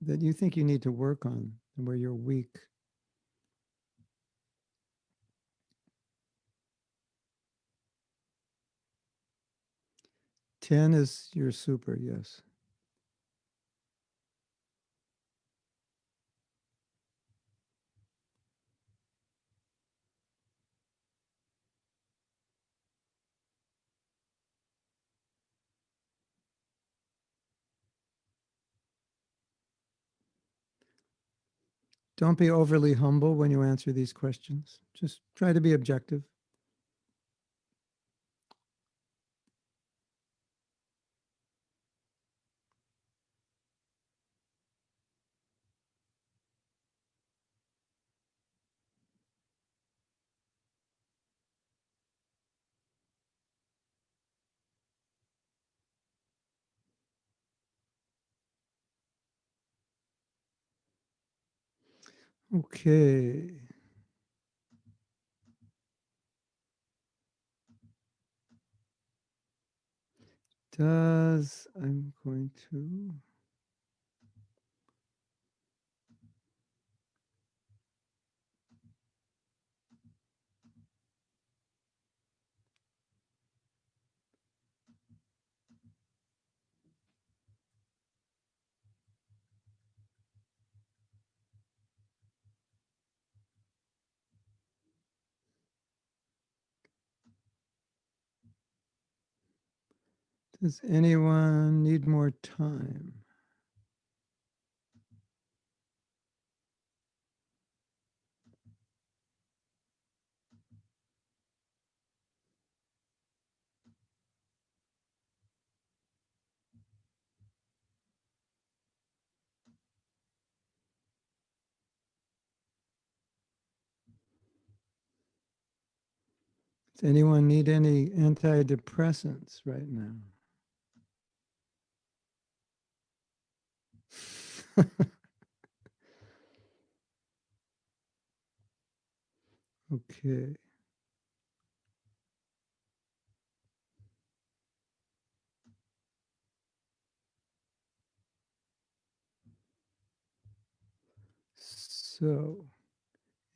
that you think you need to work on and where you're weak. Ten is your super, yes. Don't be overly humble when you answer these questions. Just try to be objective. Okay. I'm going to. Does anyone need more time? Does anyone need any antidepressants right now? Okay. So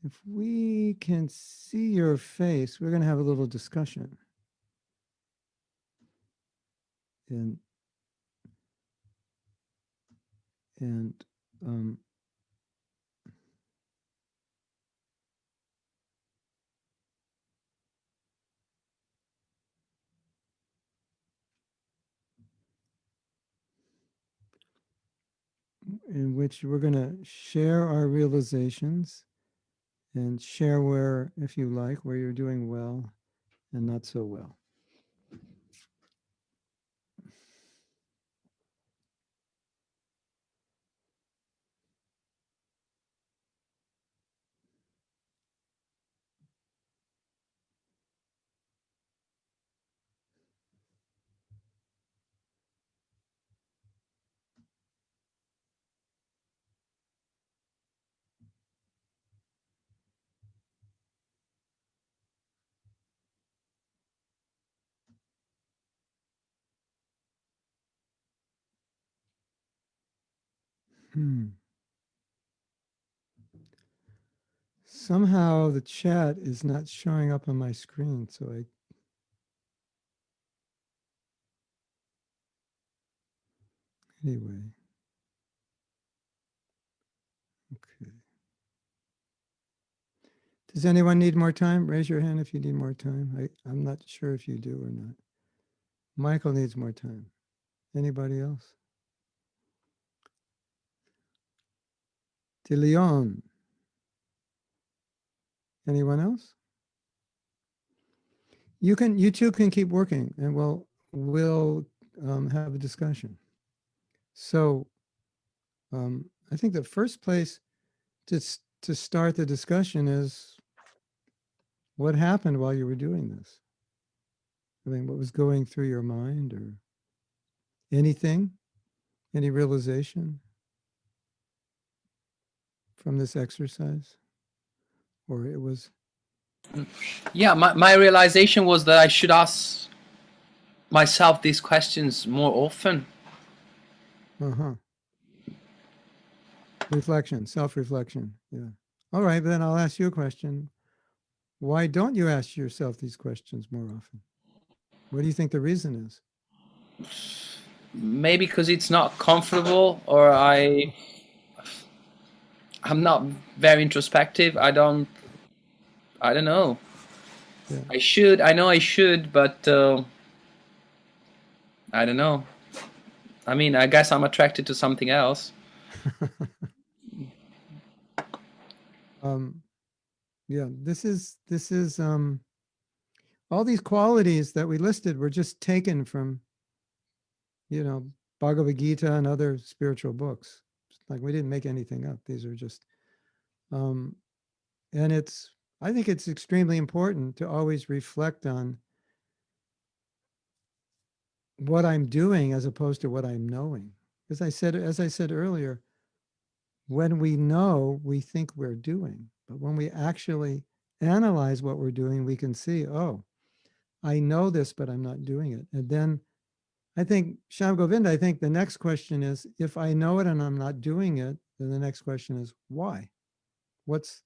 if we can see your face, we're going to have a little discussion. And and um, in which we're going to share our realizations and share where, if you like, where you're doing well and not so well. Somehow the chat is not showing up on my screen, so anyway. Okay. Does anyone need more time? Raise your hand if you need more time. I'm not sure if you do or not. Michael needs more time. Anybody else? De Leon. Anyone else? You two can keep working, and we'll have a discussion. So I think the first place to start the discussion is what happened while you were doing this. I mean, what was going through your mind, or anything, any realization from this exercise, or it was. Yeah, my realization was that I should ask myself these questions more often. Reflection, self-reflection. Yeah. All right, then I'll ask you a question. Why don't you ask yourself these questions more often? What do you think the reason is? Maybe because it's not comfortable, or I'm not very introspective. I don't know. Yeah. I know I should, but I don't know. I mean, I guess I'm attracted to something else. Yeah, this is all these qualities that we listed were just taken from, Bhagavad Gita and other spiritual books. Like, we didn't make anything up. These are just, and I think it's extremely important to always reflect on what I'm doing as opposed to what I'm knowing. As I said earlier, when we know, we think we're doing, but when we actually analyze what we're doing, we can see, oh, I know this, but I'm not doing it. And then I think, Shyam Govinda, I think the next question is, if I know it and I'm not doing it, then the next question is, why? What's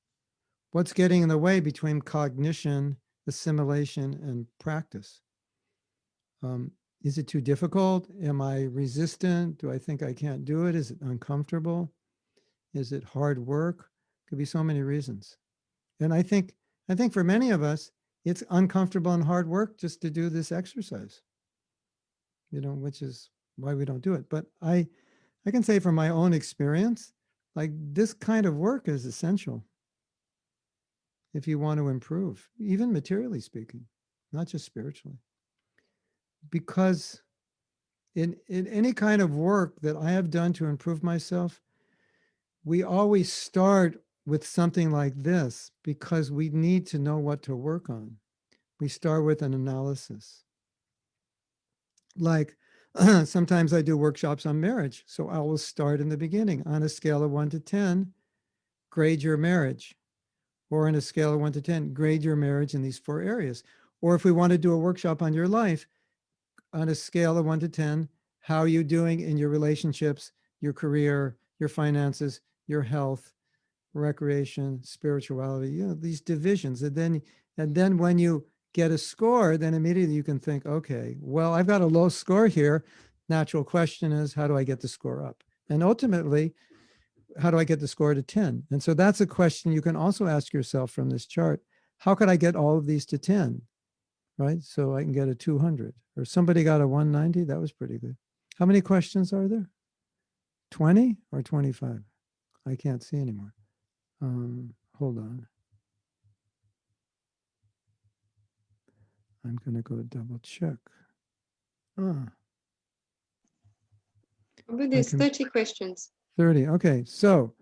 getting in the way between cognition, assimilation, and practice? Is it too difficult? Am I resistant? Do I think I can't do it? Is it uncomfortable? Is it hard work? Could be so many reasons. And I think for many of us, it's uncomfortable and hard work just to do this exercise. which is why we don't do it. But I can say from my own experience, like this kind of work is essential if you want to improve, even materially speaking, not just spiritually. Because in any kind of work that I have done to improve myself, we always start with something like this because we need to know what to work on. We start with an analysis. Like sometimes I do workshops on marriage. So I will start in the beginning on a scale of 1 to 10, grade your marriage. Or on a scale of 1 to 10, grade your marriage in these 4 areas. Or if we want to do a workshop on your life, on a scale of 1 to 10, how are you doing in your relationships, your career, your finances, your health, recreation, spirituality, these divisions. And then when you get a score, then immediately you can think, okay, well, I've got a low score here. Natural question is, how do I get the score up? And ultimately, how do I get the score to 10? And so that's a question you can also ask yourself from this chart. How could I get all of these to 10? Right? So I can get a 200. Or somebody got a 190. That was pretty good. How many questions are there? 20 or 25? I can't see anymore. Hold on. I'm going to go double check. Ah, But there's 30 questions. 30. Okay. So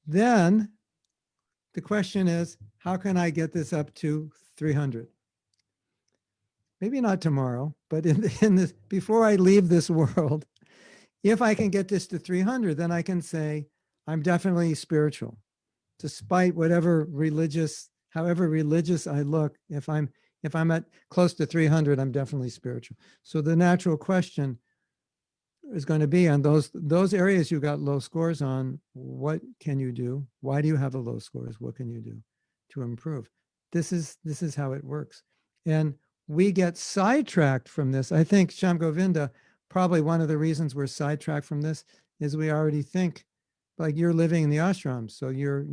then the question is, how can I get this up to 300? Maybe not tomorrow, but in this, before I leave this world, if I can get this to 300, then I can say, I'm definitely spiritual. Despite whatever religious, however religious I look, if I'm at close to 300, I'm definitely spiritual. So the natural question is going to be on those areas you got low scores on, what can you do? Why do you have a low scores? What can you do to improve? This is how it works. And we get sidetracked from this. I think Sham Govinda, probably one of the reasons we're sidetracked from this is we already think like you're living in the ashram, so you're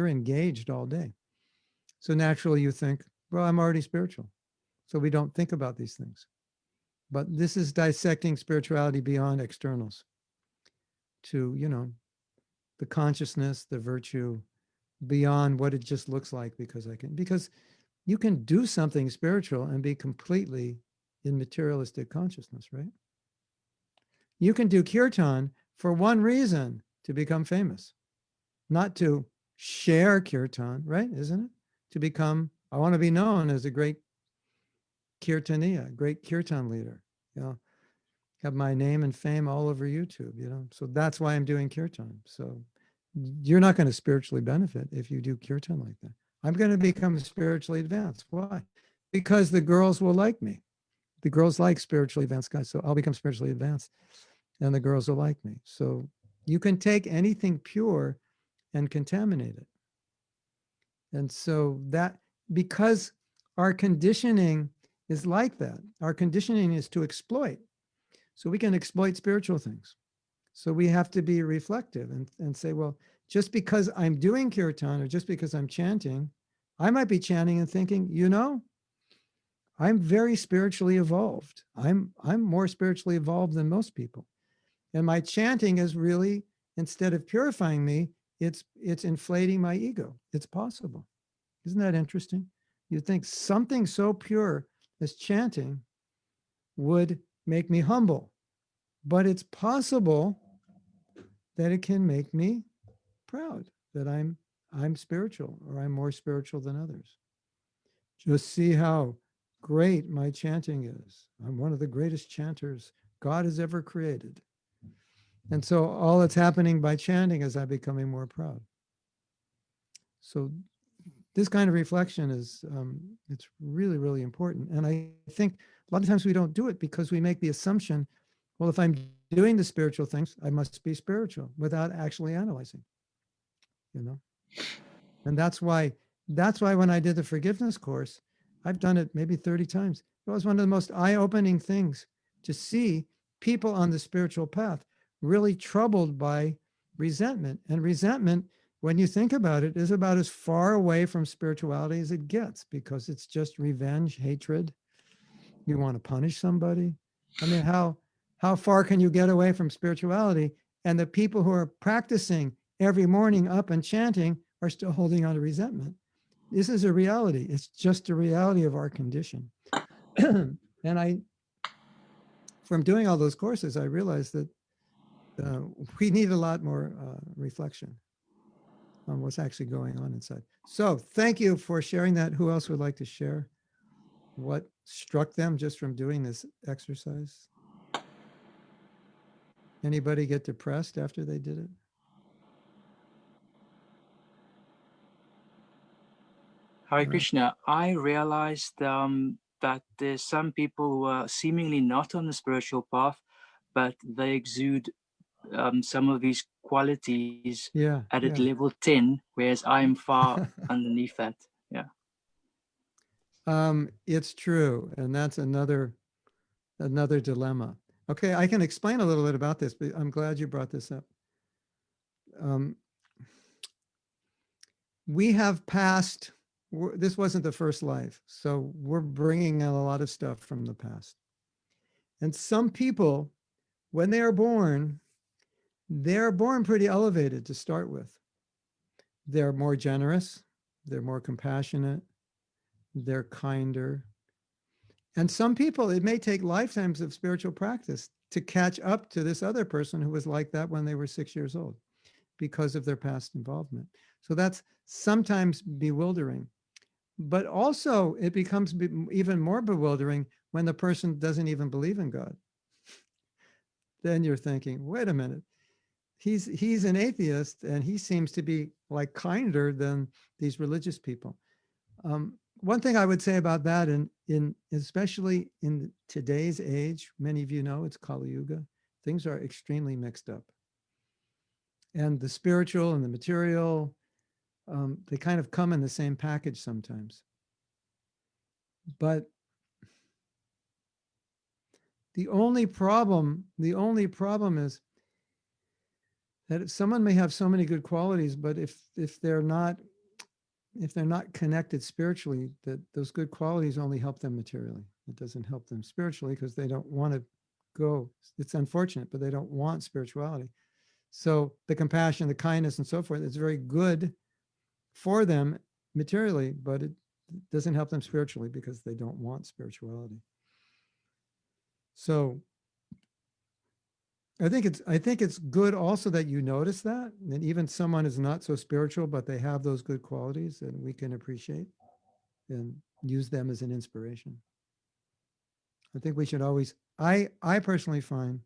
engaged all day. So naturally you think, well, I'm already spiritual. So we don't think about these things. But this is dissecting spirituality beyond externals to, the consciousness, the virtue, beyond what it just looks like because you can do something spiritual and be completely in materialistic consciousness, right? You can do kirtan for one reason, to become famous, not to share kirtan, right? Isn't it? To become, I want to be known as a great kirtaniya, great kirtan leader, have my name and fame all over YouTube, so that's why I'm doing kirtan. So you're not going to spiritually benefit if you do kirtan like that. I'm going to become spiritually advanced. Why? Because the girls will like me. The girls like spiritually advanced guys. So I'll become spiritually advanced and the girls will like me. So you can take anything pure and contaminate it. And so that, because our conditioning is like that, our conditioning is to exploit. So we can exploit spiritual things. So we have to be reflective and say, well, just because I'm doing kirtan or just because I'm chanting, I might be chanting and thinking, I'm very spiritually evolved. I'm more spiritually evolved than most people. And my chanting is really, instead of purifying me, it's inflating my ego. It's possible. Isn't that interesting? You think something so pure as chanting would make me humble, but it's possible that it can make me proud that I'm spiritual, or I'm more spiritual than others. Just see how great my chanting is. I'm one of the greatest chanters God has ever created. And so all that's happening by chanting is I'm becoming more proud. So this kind of reflection is, it's really, really important. And I think a lot of times we don't do it because we make the assumption, well, if I'm doing the spiritual things, I must be spiritual, without actually analyzing, And that's why when I did the forgiveness course, I've done it maybe 30 times. It was one of the most eye-opening things to see people on the spiritual path really troubled by resentment. And resentment, when you think about it, is about as far away from spirituality as it gets, because it's just revenge, hatred. You want to punish somebody. I mean, how far can you get away from spirituality? And the people who are practicing every morning up and chanting are still holding on to resentment. This is a reality. It's just a reality of our condition. And from doing all those courses, I realized that we need a lot more reflection on what's actually going on inside. So thank you for sharing that. Who else would like to share what struck them just from doing this exercise? Anybody get depressed after they did it? Hare Right. Krishna, I realized that there's some people who are seemingly not on the spiritual path, but they exude some of these qualities Yeah. at Yeah. level 10, whereas I'm far underneath that. Yeah. It's true. And that's another dilemma. Okay, I can explain a little bit about this, but I'm glad you brought this up. We have passed, this wasn't the first life, so we're bringing in a lot of stuff from the past. And some people, when they're born pretty elevated to start with. They're more generous, they're more compassionate, they're kinder. And some people, it may take lifetimes of spiritual practice to catch up to this other person who was like that when they were 6 years old because of their past involvement. So that's sometimes bewildering. But also it becomes even more bewildering when the person doesn't even believe in God. Then you're thinking, wait a minute, he's an atheist and he seems to be like kinder than these religious people. One thing I would say about that, in especially in today's age, many of you know it's Kali Yuga, things are extremely mixed up. And the spiritual and the material, they kind of come in the same package sometimes. But the only problem is that someone may have so many good qualities, but if they're not connected spiritually, that those good qualities only help them materially. It doesn't help them spiritually because they don't want to go. It's unfortunate, but they don't want spirituality. So the compassion, the kindness, and so forth, it's very good for them materially, but it doesn't help them spiritually because they don't want spirituality. So I think it's good also that you notice that even someone is not so spiritual, but they have those good qualities, and we can appreciate and use them as an inspiration. I think we should always, I personally find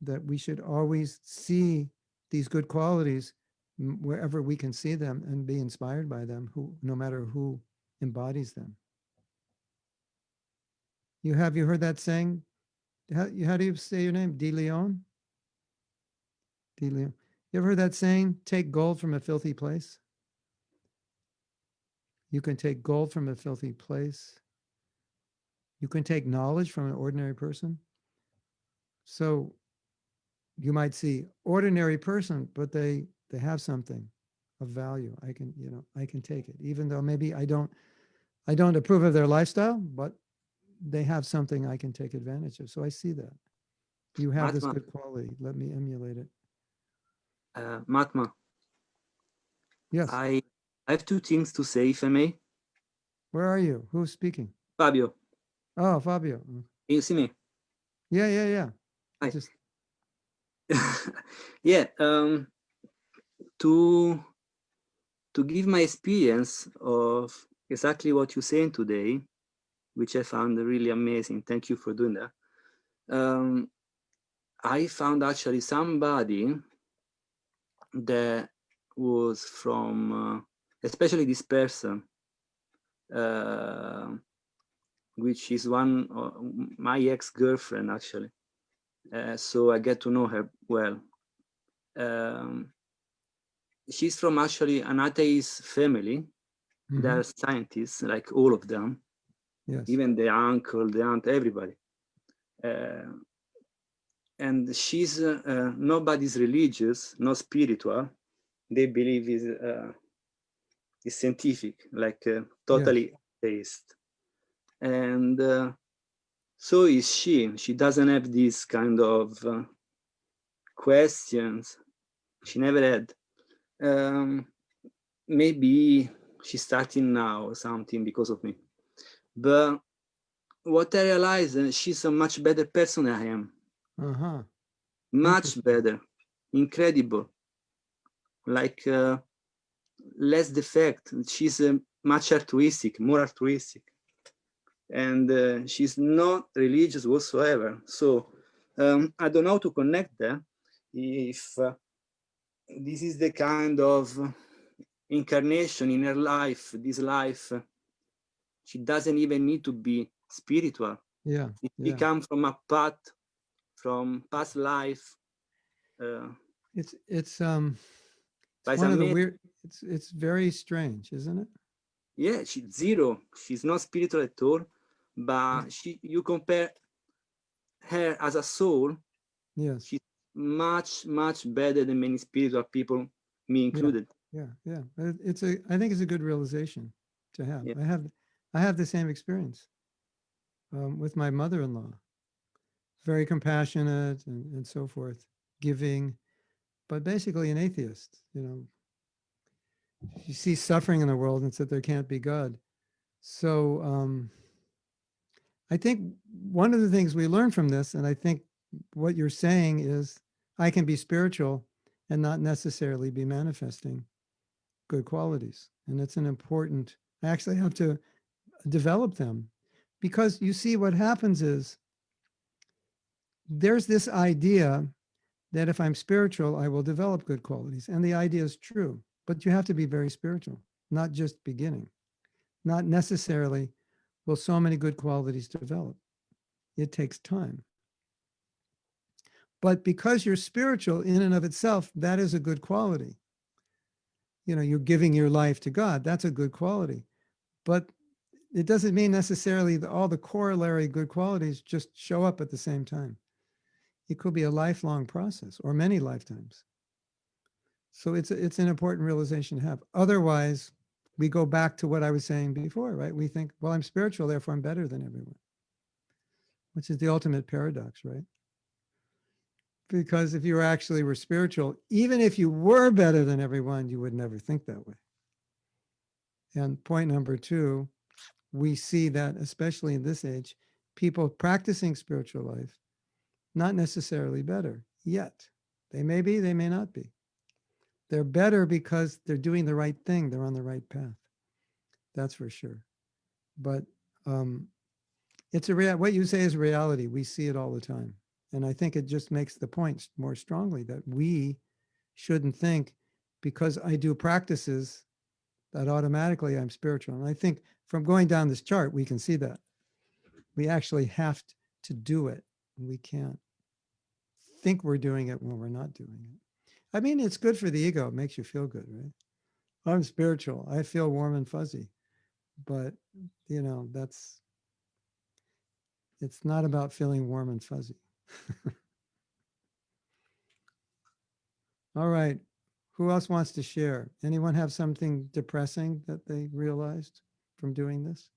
that we should always see these good qualities wherever we can see them and be inspired by them, no matter who embodies them. You heard that saying? How do you say your name? De Leon? De Leon. You ever heard that saying? Take gold from a filthy place. You can take gold from a filthy place. You can take knowledge from an ordinary person. So you might see ordinary person, but they have something of value. I can take it, even though maybe I don't approve of their lifestyle, but they have something I can take advantage of. So I see that you have this Mahatma, good quality. Let me emulate it. Mahatma, Yes. I have two things to say, if I may. Where are you? Who's speaking? Fabio, Oh, Fabio. can you see me? Yeah. Hi. Just Yeah, to give my experience of exactly what you're saying today, which I found really amazing. Thank you for doing that. I found actually somebody that was from, especially this person, which is my ex-girlfriend actually. So I get to know her well. She's from actually an atheist family. They're scientists, like all of them, yes. even the uncle, the aunt, everybody. And she's nobody's religious, not spiritual. They believe is scientific, like totally atheist. And So is she. She doesn't have these kind of questions. She never had. Maybe she's starting now or something because of me. But what I realized, she's a much better person than I am. Uh-huh. Much better. Incredible. Like less defect. She's much altruistic, more altruistic. And she's not religious whatsoever. So I don't know how to connect that. If this is the kind of incarnation in her life, this life, she doesn't even need to be spiritual. Yeah. If she comes from a path, from past life. It's one of the weird. It's very strange, isn't it? Yeah, she's zero. She's not spiritual at all. But you compare her as a soul. Yes. She's much better than many spiritual people, me included. Yeah. I think it's a good realization to have. Yeah. I have the same experience with my mother-in-law. Very compassionate and so forth, giving, but basically an atheist. She sees suffering in the world and said there can't be God. So I think one of the things we learn from this, and I think what you're saying is, I can be spiritual and not necessarily be manifesting good qualities. And it's an important, I actually have to develop them, because you see what happens is there's this idea that if I'm spiritual, I will develop good qualities. And the idea is true, but you have to be very spiritual, not just beginning. Not necessarily will so many good qualities develop. It takes time. But because you're spiritual in and of itself, that is a good quality. You're giving your life to God. That's a good quality. But it doesn't mean necessarily that all the corollary good qualities just show up at the same time. It could be a lifelong process or many lifetimes. So it's an important realization to have. Otherwise, we go back to what I was saying before, right? We think, well, I'm spiritual, therefore I'm better than everyone, which is the ultimate paradox, right? Because if you actually were spiritual, even if you were better than everyone, you would never think that way. And point number two, we see that, especially in this age, people practicing spiritual life, not necessarily better yet. They may be, they may not be. They're better because they're doing the right thing. They're on the right path. That's for sure. But it's what you say is reality. We see it all the time. And I think it just makes the point more strongly that we shouldn't think because I do practices that automatically I'm spiritual. And I think from going down this chart, we can see that. We actually have to do it. We can't think we're doing it when we're not doing it. I mean, it's good for the ego. It makes you feel good, right? I'm spiritual. I feel warm and fuzzy. But, it's not about feeling warm and fuzzy. All right. Who else wants to share? Anyone have something depressing that they realized from doing this?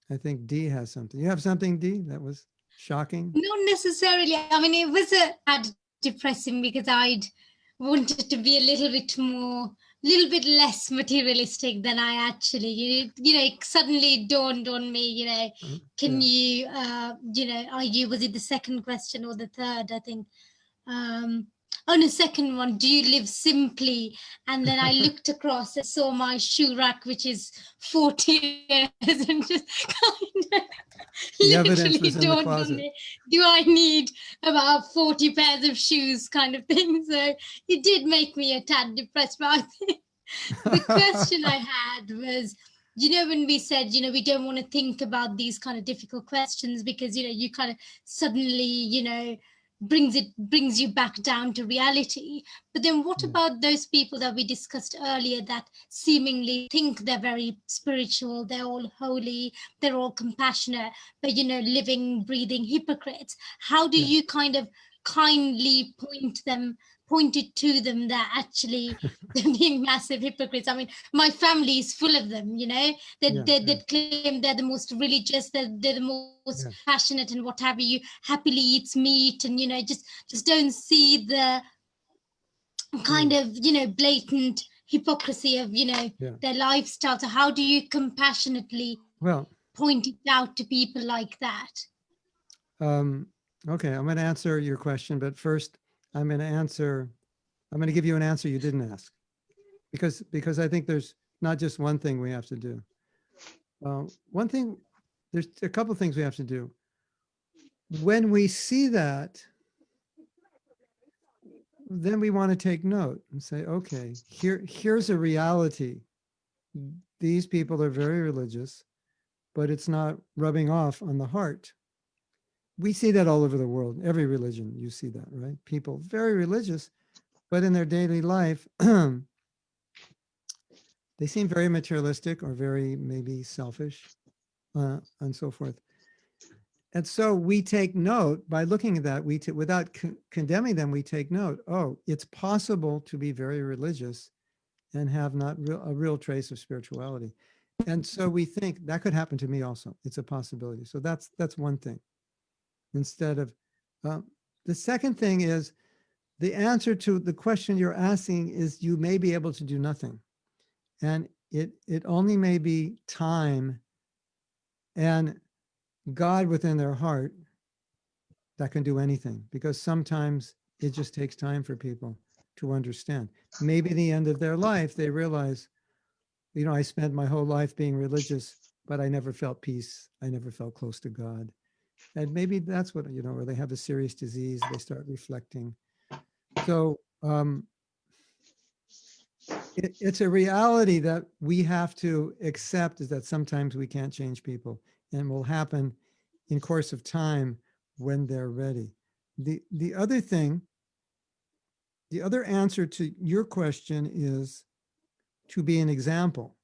I think Dee has something. You have something, Dee, that was shocking? Not necessarily. I mean, it was depressing because I'd wanted to be a little bit less materialistic than I actually, it suddenly dawned on me, can you, was it the second question or the third? I think, on the second one, do you live simply? And then I looked across and saw my shoe rack, which is 40 years, and just kind of literally dawned on me, do I need about 40 pairs of shoes kind of thing? So it did make me a tad depressed. But I think the question I had was, when we said, we don't want to think about these kind of difficult questions because, you kind of suddenly, brings you back down to reality. But then what about those people that we discussed earlier that seemingly think they're very spiritual, they're all holy, they're all compassionate, but, living, breathing hypocrites? How do you kind of kindly point them pointed to them that actually they're being massive hypocrites. I mean, my family is full of them, you know, Yeah, they claim they're the most religious, they're the most yeah. passionate and what have you, happily eats meat, and, you know, just don't see the kind of, you know, blatant hypocrisy of, you know, Yeah. their lifestyle. So how do you compassionately Well, point it out to people like that? okay, I'm going to answer your question, but first I'm going to give you an answer you didn't ask, because I think there's not just one thing we have to do. One thing, there's a couple things we have to do. When we see that, then we want to take note and say, okay, here's a reality. These people are very religious, but it's not rubbing off on the heart. We see that all over the world. Every religion, you see that, right? People very religious, but in their daily life, they seem very materialistic or very maybe selfish, and so forth. And so we take note by looking at that. Without condemning them, we take note. Oh, it's possible to be very religious and have not a real trace of spirituality. And so we think that could happen to me also. It's a possibility. So that's one thing. Instead of the second thing is, the answer to the question you're asking is, you may be able to do nothing, and it only may be time and God within their heart that can do anything, because sometimes it just takes time for people to understand. Maybe at the end of their life, they realize, you know, I spent my whole life being religious, but I never felt peace. I never felt close to God. And maybe that's what, you know, or they have a serious disease, they start reflecting. So it's a reality that we have to accept, is that sometimes we can't change people, and will happen in course of time when they're ready. The other thing, the other answer to your question is to be an example.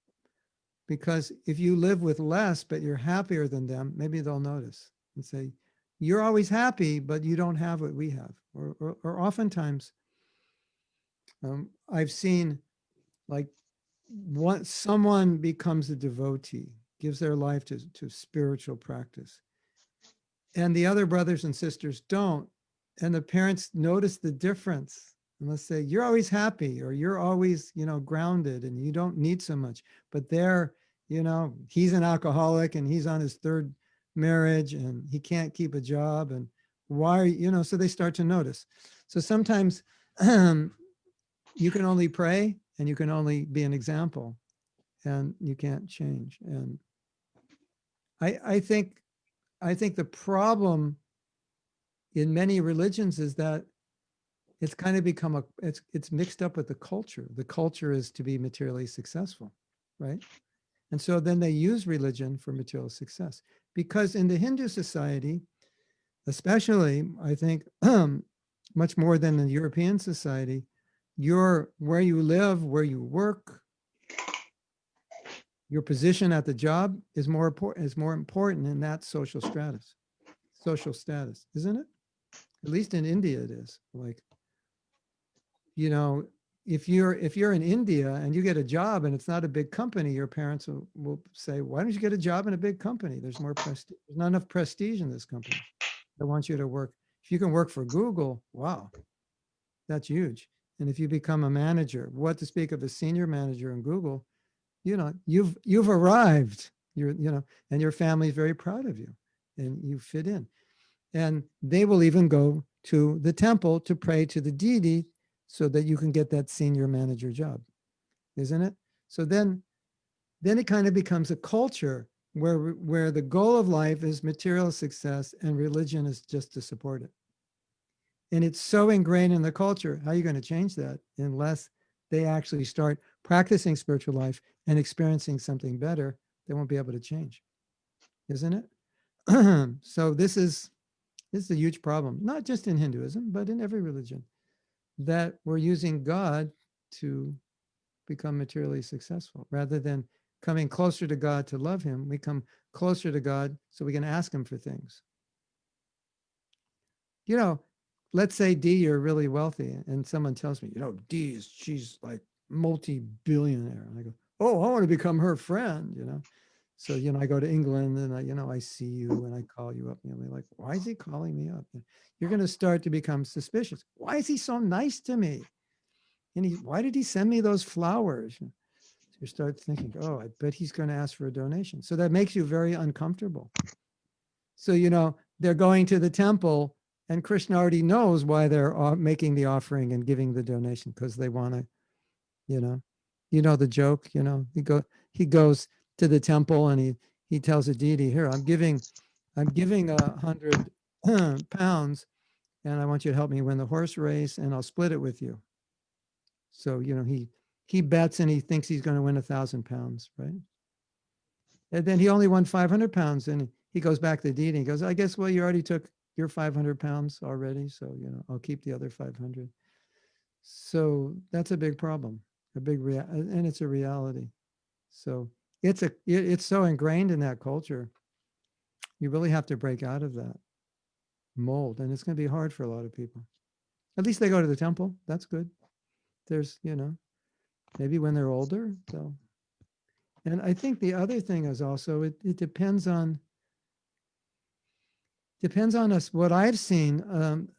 Because if you live with less, but you're happier than them, maybe they'll notice and say, you're always happy, but you don't have what we have. Or oftentimes, I've seen, like, once someone becomes a devotee, gives their life to spiritual practice, and the other brothers and sisters don't, and the parents notice the difference, and let's say, you're always happy, or you're always, you know, grounded, and you don't need so much, but they're, you know, he's an alcoholic and he's on his third marriage and he can't keep a job, and why are you know, so they start to notice. So sometimes you can only pray and you can only be an example, and you can't change. And I think the problem in many religions is that it's kind of become it's mixed up with the culture. The culture is to be materially successful, right? And so then they use religion for material success, because in the Hindu society, especially, I think, much more than the European society, where you live, where you work, your position at the job is more important in that social status, isn't it? At least in India, it is. Like, you know, if you're in India and you get a job and it's not a big company, your parents will say, why don't you get a job in a big company? There's more prestige. There's not enough prestige in this company. I want you to work. If you can work for Google, wow, that's huge. And if you become a manager, what to speak of a senior manager in Google, you know, you've arrived. You know, and your family is very proud of you, and you fit in. And they will even go to the temple to pray to the deity so that you can get that senior manager job, isn't it? So then it kind of becomes a culture where the goal of life is material success and religion is just to support it. And it's so ingrained in the culture. How are you going to change that unless they actually start practicing spiritual life and experiencing something better? They won't be able to change, isn't it? So this is a huge problem, not just in Hinduism, but in every religion, that we're using God to become materially successful rather than coming closer to God to love him. We come closer to God so we can ask him for things. You know, let's say D, you're really wealthy, and someone tells me, D she's like multi-billionaire. And I go, oh, I want to become her friend, So, I go to England and I see you and I call you up and you're like, why is he calling me up? You're going to start to become suspicious. Why is he so nice to me? And why did he send me those flowers? So you start thinking, oh, I bet he's going to ask for a donation. So that makes you very uncomfortable. So, they're going to the temple and Krishna already knows why they're making the offering and giving the donation, because they want to, the joke, he goes to the temple and he tells a deity, here, I'm giving 100 pounds and I want you to help me win the horse race and I'll split it with you. So, he bets and he thinks he's going to win 1,000 pounds, right? And then he only won 500 pounds and he goes back to the deity and he goes, I guess, well, you already took your 500 pounds already. So, I'll keep the other 500. So that's a big problem, and it's a reality. So it's so ingrained in that culture. You really have to break out of that mold, and it's going to be hard for a lot of people. At least they go to the temple. That's good. There's, maybe when they're older, they'll. And I think the other thing is also it depends on us. What I've seen,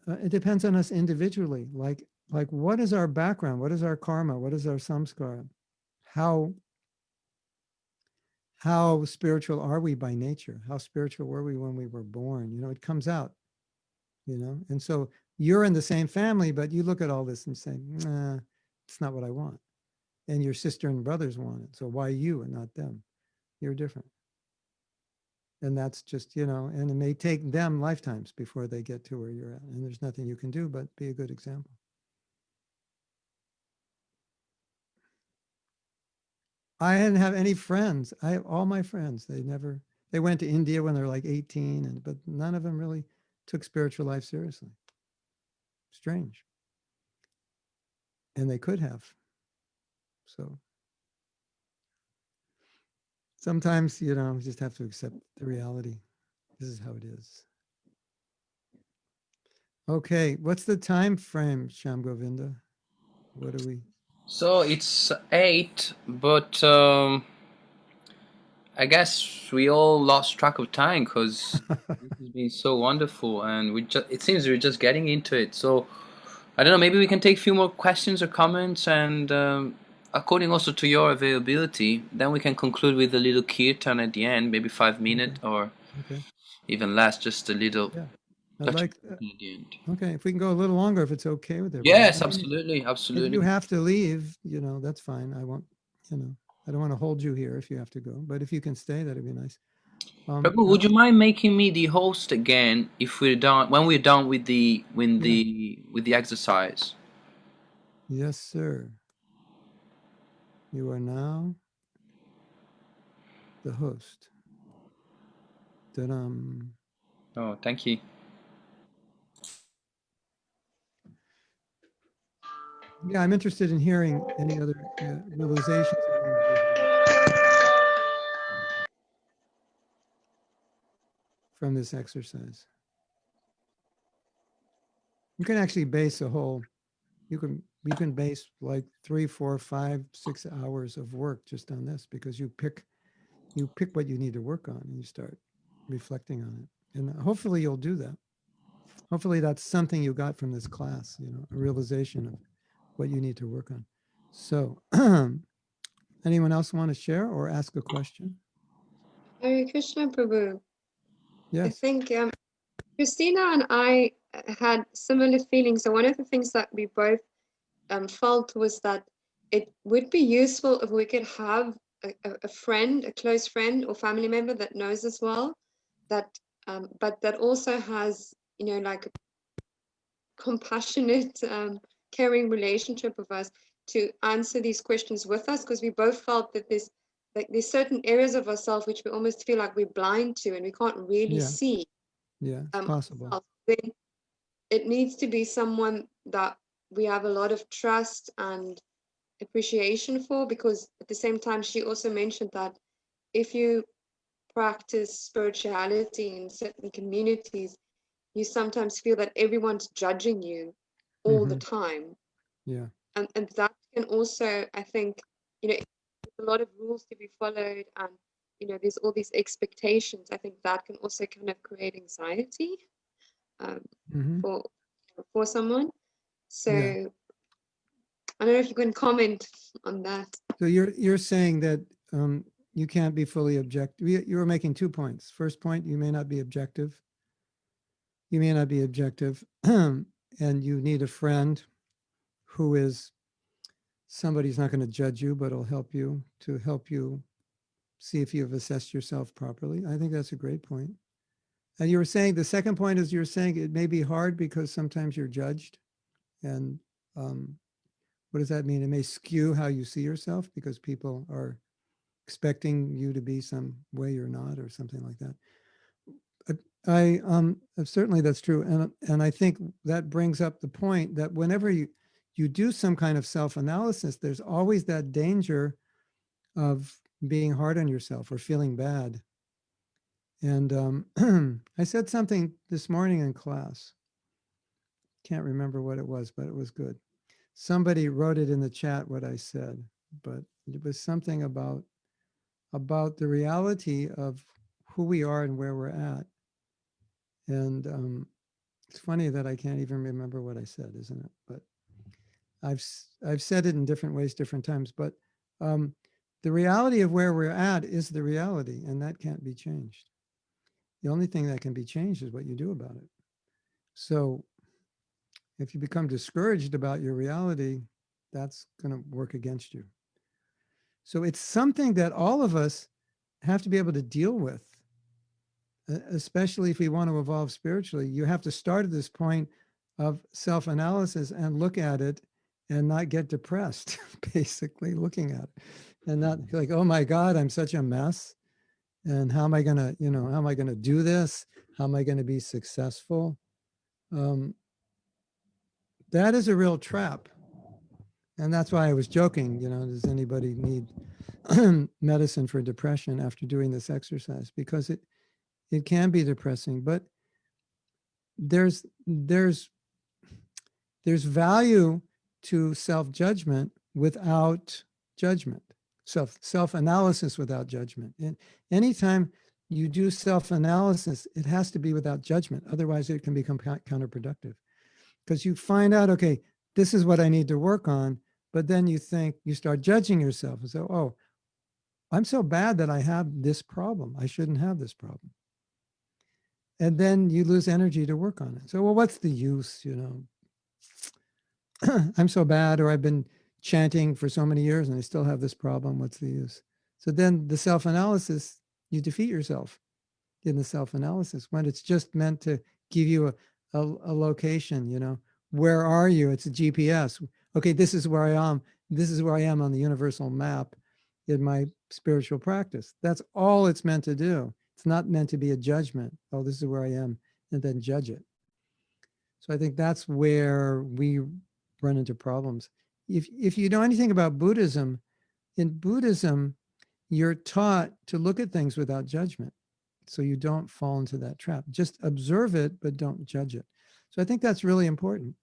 it depends on us individually. Like what is our background? What is our karma? What is our samskara? How spiritual are we by nature? How spiritual were we when we were born? It comes out, and so you're in the same family, but you look at all this and say, nah, it's not what I want. And your sister and brothers want it. So why you and not them? You're different. And that's just, and it may take them lifetimes before they get to where you're at. And there's nothing you can do but be a good example. I didn't have any friends. I have all my friends. They went to India when they were like 18, but none of them really took spiritual life seriously. Strange. And they could have. So sometimes, you just have to accept the reality. This is how it is. Okay, what's the time frame, Sham Govinda? What are we? So it's 8, but I guess we all lost track of time because this has been so wonderful, and it seems we're just getting into it. So I don't know, maybe we can take a few more questions or comments, and according also to your availability, then we can conclude with a little kirtan at the end, maybe 5 minutes or even less, just a little. Yeah, I'd like at the end. Okay, if we can go a little longer, if it's okay with everybody. Yes, absolutely, absolutely. If you have to leave, that's fine. I won't, I don't want to hold you here if you have to go, but if you can stay, that'd be nice. Prabhu, would you mind making me the host again if we're done when we're done with the exercise? Yes, sir. You are now the host. Ta-dam. Oh, thank you. Yeah, I'm interested in hearing any other realizations from this exercise. You can actually base you can base like 3, 4, 5, 6 hours of work just on this, because you pick what you need to work on and you start reflecting on it. And hopefully you'll do that. Hopefully that's something you got from this class, a realization of what you need to work on. So anyone else want to share or ask a question? Hare Krishna, Prabhu. Yes. I think Christina and I had similar feelings. So one of the things that we both felt was that it would be useful if we could have a friend, a close friend or family member that knows us well, that but that also has, like a compassionate, caring relationship with us to answer these questions with us, because we both felt that there's certain areas of ourselves which we almost feel like we're blind to and we can't really see. Yeah, it's possible. Then it needs to be someone that we have a lot of trust and appreciation for, because at the same time she also mentioned that if you practice spirituality in certain communities, you sometimes feel that everyone's judging you all the time. Yeah. And that can also, I think, you know, a lot of rules to be followed, and you know, there's all these expectations. I think that can also kind of create anxiety for someone. So Yeah. I don't know if you can comment on that. So you're saying that you can't be fully objective. You were making 2 points. First point, you may not be objective. You may not be objective, and you need a friend who is somebody who's not going to judge you, but will help you to help you see if you've assessed yourself properly. I think that's a great point. And you were saying the second point is you're saying it may be hard because sometimes you're judged. And what does that mean? It may skew how you see yourself because people are expecting you to be some way you're not, or something like that. I certainly that's true, and I think that brings up the point that whenever you do some kind of self-analysis, there's always that danger of being hard on yourself or feeling bad. And I said something this morning in class. Can't remember what it was, but it was good. Somebody wrote it in the chat what I said, but it was something about the reality of who we are and where we're at. And it's funny that I can't even remember what I said, isn't it? But I've said it in different ways, different times. But the reality of where we're at is the reality, and that can't be changed. The only thing that can be changed is what you do about it. So if you become discouraged about your reality, that's going to work against you. So it's something that all of us have to be able to deal with, especially if we want to evolve spiritually. You have to start at this point of self-analysis and look at it and not get depressed, basically looking at it and not like, oh my God, I'm such a mess. And how am I going to, how am I going to do this? How am I going to be successful? That is a real trap. And that's why I was joking, does anybody need medicine for depression after doing this exercise? Because it can be depressing, but there's value to self-judgment without judgment, self-analysis without judgment. And anytime you do self-analysis, it has to be without judgment. Otherwise, it can become counterproductive because you find out, okay, this is what I need to work on. But then you start judging yourself and say, oh, I'm so bad that I have this problem. I shouldn't have this problem. And then you lose energy to work on it. So, well, what's the use, I'm so bad, or I've been chanting for so many years and I still have this problem. What's the use? So then the self-analysis, you defeat yourself in the self-analysis when it's just meant to give you a location, where are you? It's a GPS. Okay, this is where I am. This is where I am on the universal map in my spiritual practice. That's all it's meant to do. It's not meant to be a judgment. Oh, this is where I am, and then judge it. So I think that's where we run into problems. If you know anything about Buddhism, in Buddhism, you're taught to look at things without judgment. So you don't fall into that trap. Just observe it, but don't judge it. So I think that's really important.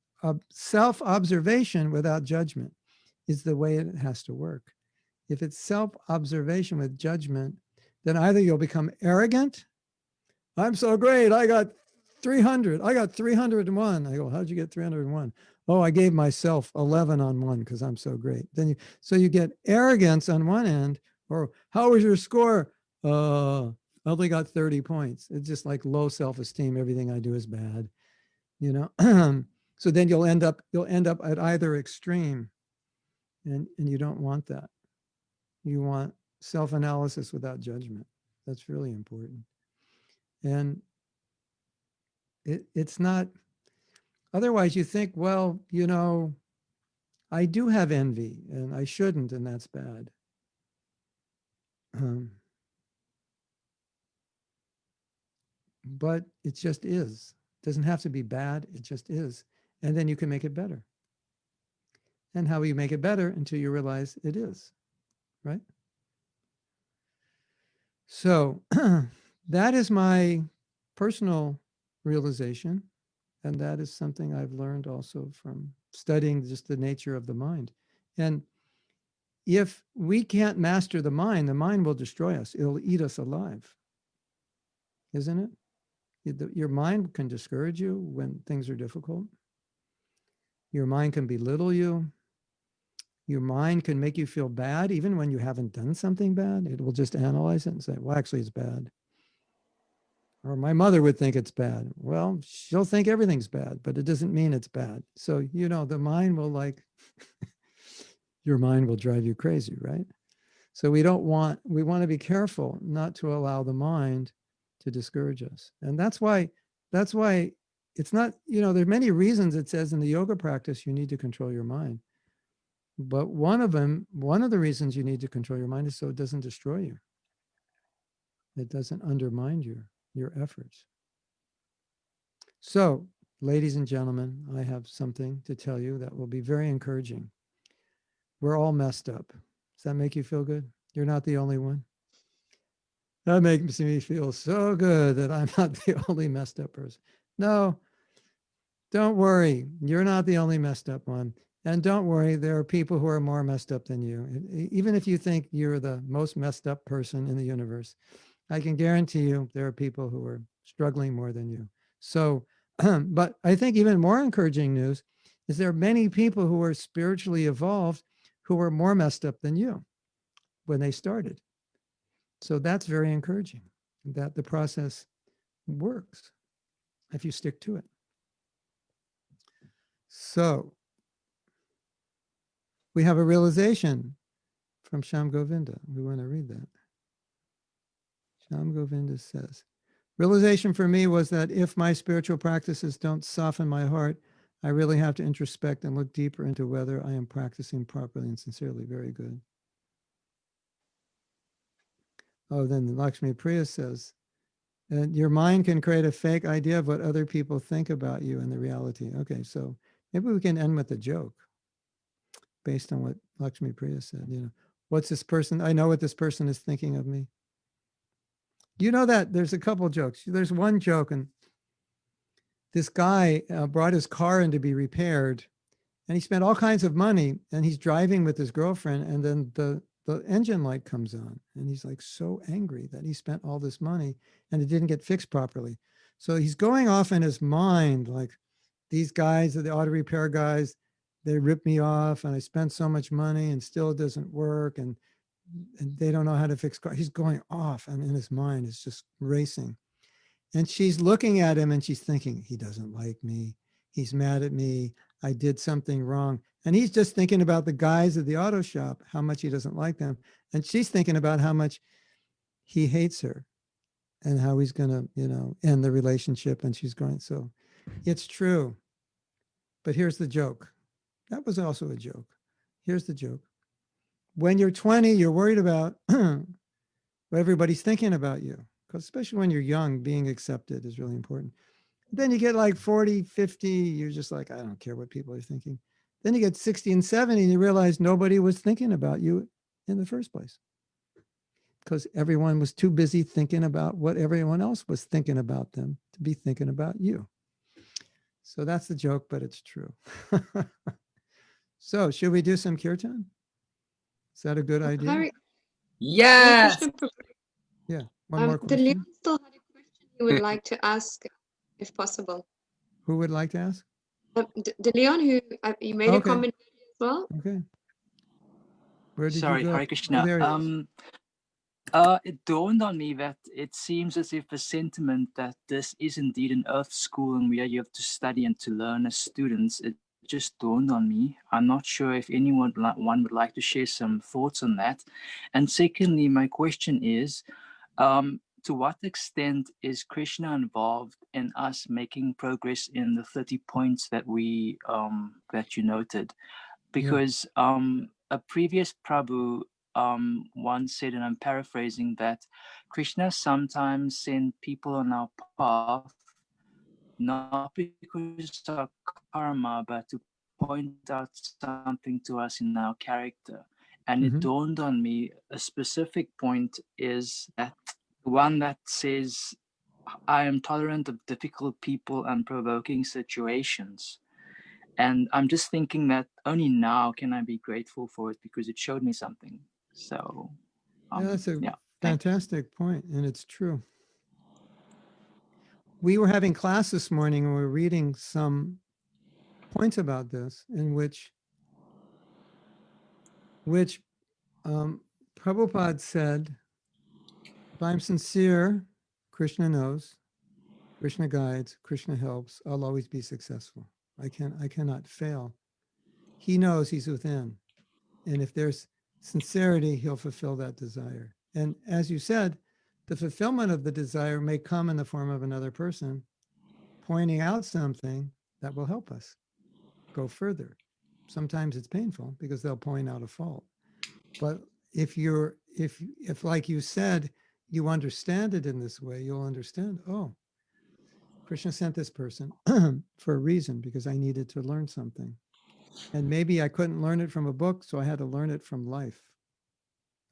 Self-observation without judgment is the way it has to work. If it's self-observation with judgment, then either you'll become arrogant. I'm so great. I got 300. I got 301. I go, how'd you get 301? Oh, I gave myself 11 on one because I'm so great. So you get arrogance on one end, or how was your score? I only got 30 points. It's just like low self-esteem. Everything I do is bad, So then you'll end up at either extreme, and you don't want that. You want self-analysis without judgment. That's really important. And it's not, otherwise you think, well, I do have envy and I shouldn't, and that's bad. But it just is. It doesn't have to be bad, it just is. And then you can make it better. And how will you make it better until you realize it is, right? So that is my personal realization. And that is something I've learned also from studying just the nature of the mind. And if we can't master the mind will destroy us. It'll eat us alive, isn't it? Your mind can discourage you when things are difficult. Your mind can belittle you. Your mind can make you feel bad even when you haven't done something bad. It will just analyze it and say, well, actually, it's bad. Or my mother would think it's bad. Well, she'll think everything's bad, but it doesn't mean it's bad. So, the mind will your mind will drive you crazy, right? So we want to be careful not to allow the mind to discourage us. And that's why it's not, there are many reasons it says in the yoga practice, you need to control your mind. But one of the reasons you need to control your mind is so it doesn't destroy you. It doesn't undermine your efforts. So, ladies and gentlemen, I have something to tell you that will be very encouraging. We're all messed up. Does that make you feel good? You're not the only one. That makes me feel so good that I'm not the only messed up person. No, don't worry. You're not the only messed up one. And don't worry, there are people who are more messed up than you. Even if you think you're the most messed up person in the universe, I can guarantee you there are people who are struggling more than you. So, but I think even more encouraging news is there are many people who are spiritually evolved who were more messed up than you when they started. So that's very encouraging that the process works if you stick to it. So we have a realization from Sham Govinda. We want to read that. Sham Govinda says, realization for me was that if my spiritual practices don't soften my heart, I really have to introspect and look deeper into whether I am practicing properly and sincerely. Very good. Oh, then Lakshmi Priya says, and your mind can create a fake idea of what other people think about you and the reality. Okay, so maybe we can end with a joke based on what Lakshmi Priya said. What's this person? I know what this person is thinking of me. That there's a couple jokes. There's one joke, and this guy brought his car in to be repaired, and he spent all kinds of money, and he's driving with his girlfriend, and then the engine light comes on, and he's like so angry that he spent all this money and it didn't get fixed properly. So he's going off in his mind like, these guys are the auto repair guys, they ripped me off and I spent so much money and still it doesn't work, and they don't know how to fix cars. He's going off, and in his mind is just racing. And she's looking at him and she's thinking, he doesn't like me, he's mad at me, I did something wrong. And he's just thinking about the guys at the auto shop, how much he doesn't like them. And she's thinking about how much he hates her and how he's going to, end the relationship. And she's going, so it's true. But here's the joke. That was also a joke. Here's the joke. When you're 20, you're worried about what everybody's thinking about you. Because especially when you're young, being accepted is really important. Then you get like 40, 50, you're just like, I don't care what people are thinking. Then you get 60 and 70 and you realize nobody was thinking about you in the first place because everyone was too busy thinking about what everyone else was thinking about them to be thinking about you. So that's the joke, but it's true. So should we do some kirtan? Is that a good idea? Hare Yes. Krishna Prabhu. Yeah, one more The question. Leon still had a question he would like to ask, if possible. Who would like to ask? De Leon, who you made a Okay. comment as well. Okay. Where did Sorry, you go? Hare Krishna. Oh, there he is. It dawned on me that it seems as if the sentiment that this is indeed an earth school and where you have to study and to learn as students, it just dawned on me. I'm not sure if anyone would like to share some thoughts on that. And secondly, my question is, to what extent is Krishna involved in us making progress in the 30 points that we that you noted? Because a previous Prabhu once said, and I'm paraphrasing, that Krishna sometimes sent people on our path not because of karma, but to point out something to us in our character. And it dawned on me, a specific point is that the one that says I am tolerant of difficult people and provoking situations. And I'm just thinking that only now can I be grateful for it because it showed me something. So, Yeah, that's a yeah, thanks. fantastic point, and it's true. We were having class this morning and we were reading some points about this in which Prabhupada said, if I'm sincere, Krishna knows, Krishna guides, Krishna helps, I'll always be successful. I cannot fail. He knows he's within. And if there's sincerity, he'll fulfill that desire. And as you said, the fulfillment of the desire may come in the form of another person pointing out something that will help us go further. Sometimes it's painful because they'll point out a fault. But if like you said, you understand it in this way, you'll understand, oh, Krishna sent this person for a reason because I needed to learn something. And maybe I couldn't learn it from a book, so I had to learn it from life,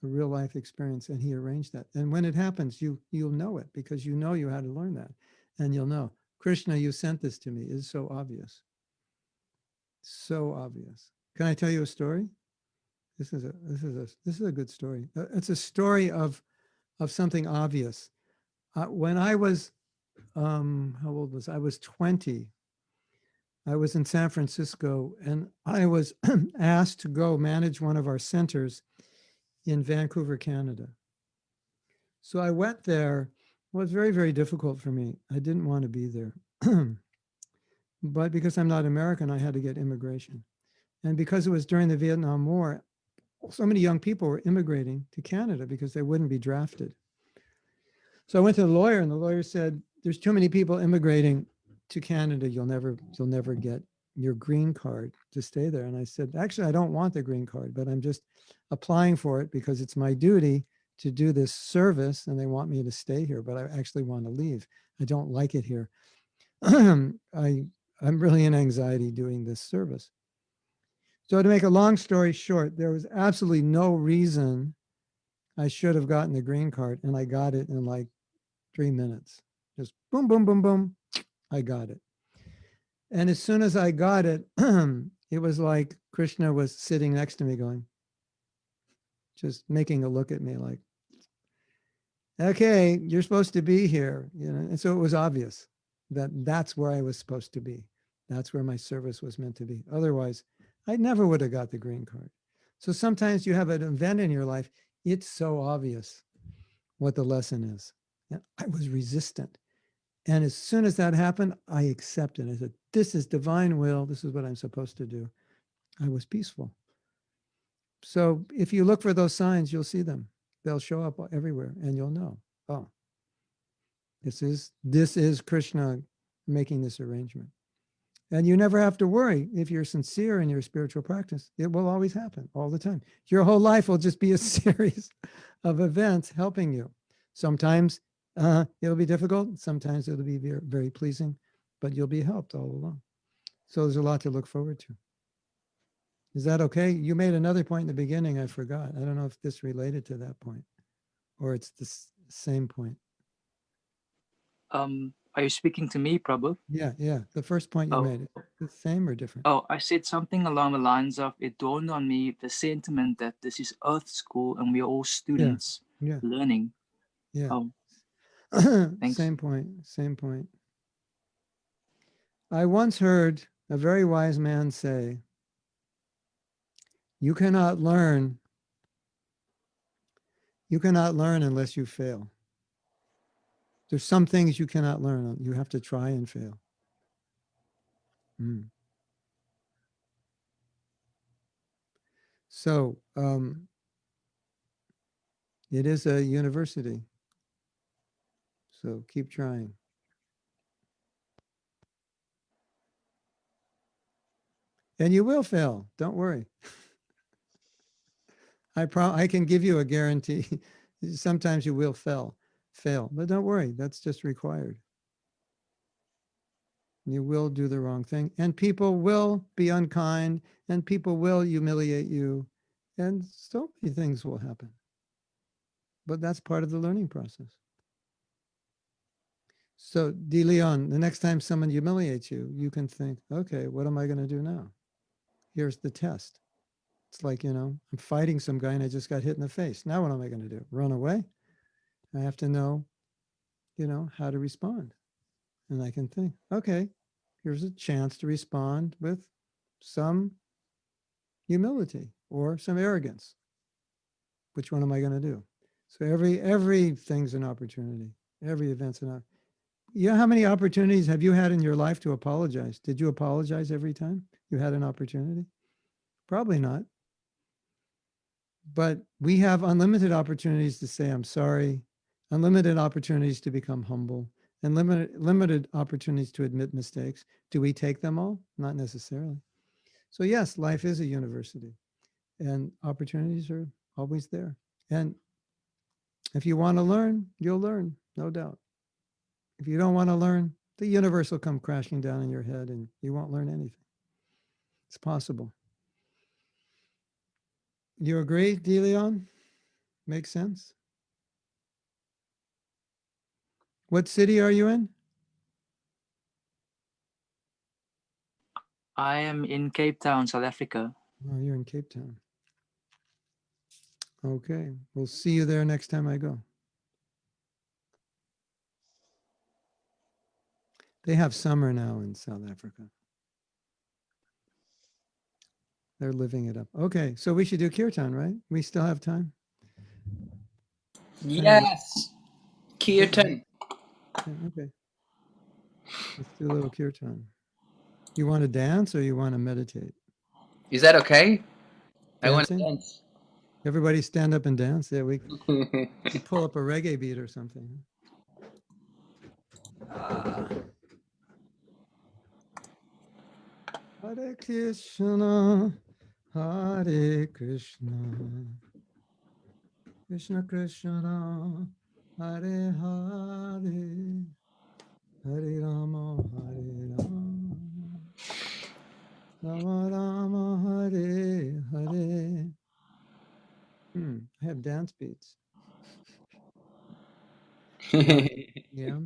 a real life experience, and he arranged that. And when it happens, you'll know it because you know you had to learn that. And you'll know, Krishna, you sent this to me. It's so obvious. So obvious. Can I tell you a story? This is a good story. It's a story of something obvious. When I was how old was I? I was 20. I was in San Francisco and I was asked to go manage one of our centers in Vancouver, Canada. So I went there. It was very, very difficult for me. I didn't want to be there. But because I'm not American, I had to get immigration. And because it was during the Vietnam War, so many young people were immigrating to Canada because they wouldn't be drafted. So I went to the lawyer and the lawyer said, there's too many people immigrating to Canada. You'll never get your green card to stay there. And I said, actually, I don't want the green card, but I'm just applying for it because it's my duty to do this service and they want me to stay here, but I actually want to leave. I don't like it here. I'm really in anxiety doing this service. So to make a long story short, there was absolutely no reason I should have gotten the green card, and I got it in like 3 minutes. Just boom, boom, boom, boom. I got it. And as soon as I got it, it was like Krishna was sitting next to me going, just making a look at me like, okay, you're supposed to be here. And so it was obvious that that's where I was supposed to be. That's where my service was meant to be. Otherwise, I never would have got the green card. So sometimes you have an event in your life, it's so obvious what the lesson is. And I was resistant. And as soon as that happened, I accepted. I said, this is divine will. This is what I'm supposed to do. I was peaceful. So if you look for those signs, you'll see them. They'll show up everywhere and you'll know, oh, this is Krishna making this arrangement. And you never have to worry if you're sincere in your spiritual practice. It will always happen all the time. Your whole life will just be a series of events helping you. Sometimes it'll be difficult. Sometimes it'll be very, very pleasing, but you'll be helped all along. So there's a lot to look forward to. Is that okay? You made another point in the beginning. I forgot. I don't know if this related to that point or it's the same point. Are you speaking to me, Prabhu? Yeah. The first point you made, the same or different? Oh, I said something along the lines of, it dawned on me the sentiment that this is Earth School and we're all students learning. Yeah. Oh, thanks. Same point. I once heard a very wise man say, you cannot learn unless you fail. There's some things you cannot learn. You have to try and fail. So it is a university. So keep trying. And you will fail. Don't worry. I can give you a guarantee. Sometimes you will fail, but don't worry. That's just required. You will do the wrong thing, and people will be unkind, and people will humiliate you, and so many things will happen. But that's part of the learning process. So, De Leon, the next time someone humiliates you, you can think, okay, what am I going to do now? Here's the test. It's like, I'm fighting some guy and I just got hit in the face. Now what am I going to do? Run away? I have to know, how to respond. And I can think, okay, here's a chance to respond with some humility or some arrogance. Which one am I going to do? So everything's an opportunity. Every event's an opportunity. You know how many opportunities have you had in your life to apologize? Did you apologize every time you had an opportunity? Probably not. But we have unlimited opportunities to say, I'm sorry, unlimited opportunities to become humble, and limited opportunities to admit mistakes. Do we take them all? Not necessarily. So yes, life is a university and opportunities are always there. And if you want to learn, you'll learn, no doubt. If you don't want to learn, the universe will come crashing down in your head and you won't learn anything. It's possible. You agree, De Leon? Makes sense? What city are you in? I am in Cape Town, South Africa. Oh, you're in Cape Town. Okay, we'll see you there next time I go. They have summer now in South Africa. They're living it up. Okay, so we should do kirtan, right? We still have time? Yes. Kirtan. Okay. Let's do a little kirtan. You want to dance or you want to meditate? Is that okay? I want to Dancing? dance. Everybody stand up and dance. Yeah, we pull up a reggae beat or something. Hare Krishna, Hare Krishna, Krishna Krishna, Hare Hare, Hare Rama, Hare Rama, Rama Rama, Hare Hare. I have dance beats. Yeah.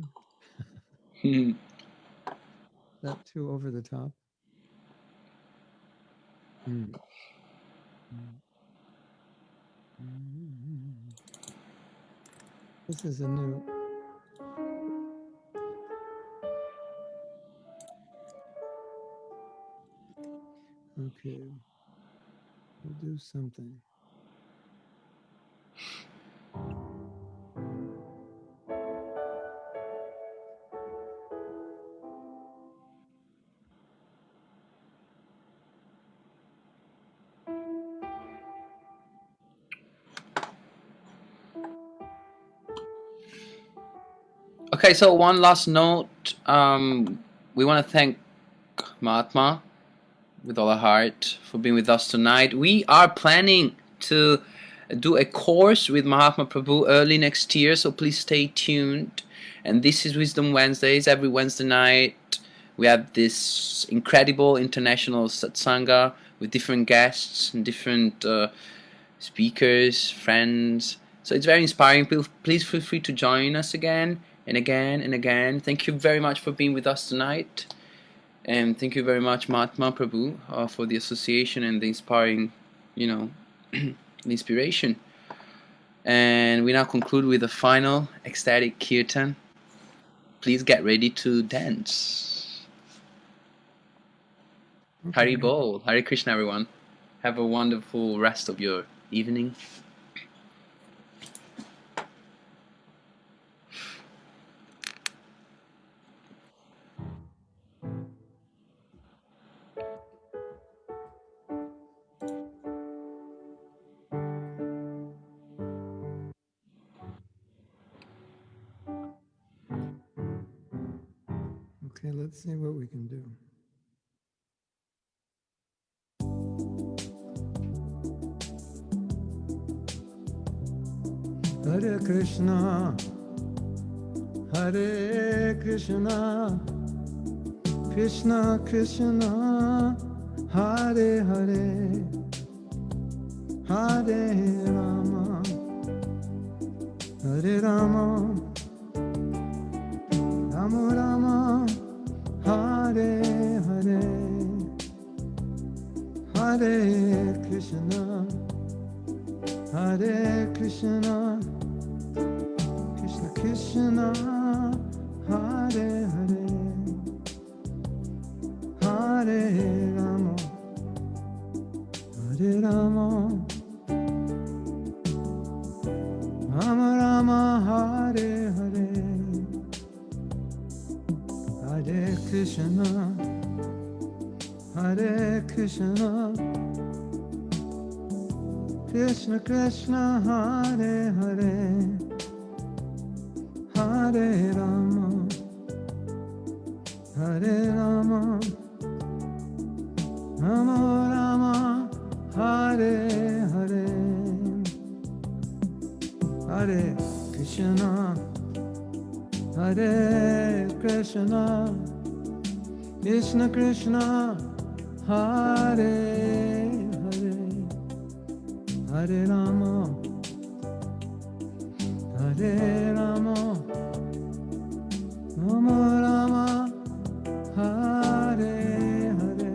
That too over the top. This is a new. Okay. We'll do something. Okay, so one last note. We want to thank Mahatma with all our heart for being with us tonight. We are planning to do a course with Mahatma Prabhu early next year, so please stay tuned. And this is Wisdom Wednesdays. Every Wednesday night we have this incredible international satsanga with different guests and different speakers, friends. So it's very inspiring. Please feel free to join us again and again and again. Thank you very much for being with us tonight. And thank you very much, Mahatma Prabhu, for the association and the inspiring, the inspiration. And we now conclude with the final ecstatic kirtan. Please get ready to dance. Okay. Hari Bol, Hare Krishna, everyone. Have a wonderful rest of your evening. Okay, let's see what we can do. Hare Krishna, Hare Krishna, Krishna Krishna, Hare Hare, Hare Rama, Hare Rama, Rama Krishna, Hare Krishna, Krishna Krishna, Hare Hare, Hare Rama, Hare Rama, Rama Rama, Hare Hare, Hare Krishna, Hare Krishna, Krishna Krishna, Hare Hare, Hare Rama, Hare Rama, Rama Rama, Hare Hare, Hare Krishna, Hare Krishna, Krishna Krishna, Hare Hare, Hare Rama, Hare Rama, Rama Rama, Hare Hare,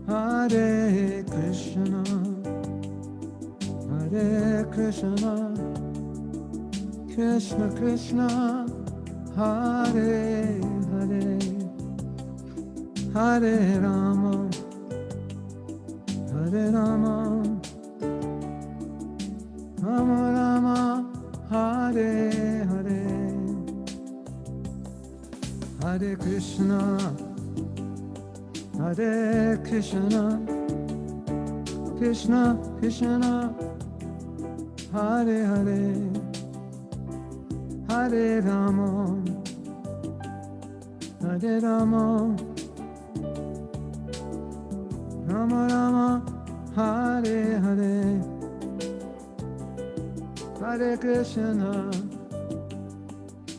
Hare Krishna, Hare Krishna, Krishna Krishna, Hare Hare, Hare Rama, Hare Rama, Rama Rama, Hare Hare, Hare Krishna, Hare Krishna, Krishna Krishna, Hare Hare, Hare Rama, Hare Rama, Rama Rama, Hare Hare, Hare Krishna,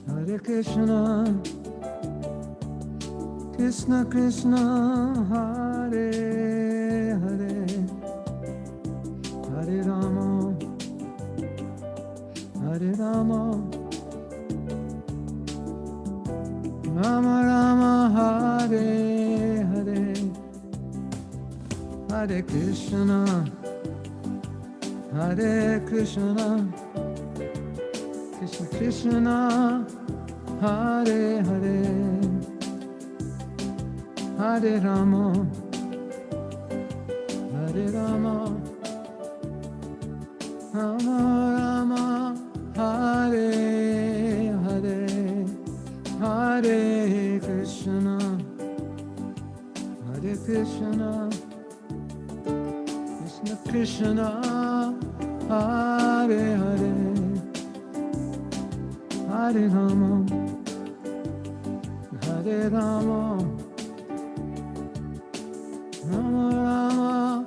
Hare Krishna, Krishna Krishna, Hare Hare, Hare Rama, Hare Rama, Rama Rama, Hare Hare, Hare Krishna, Hare Krishna, Krishna Krishna, Hare Hare, Hare Rama, Hare Rama, Rama Rama, Hare Hare, Hare Krishna, Hare Krishna, Krishna Krishna, Hare Hare, Hare Rama, Hare Rama, Rama Rama,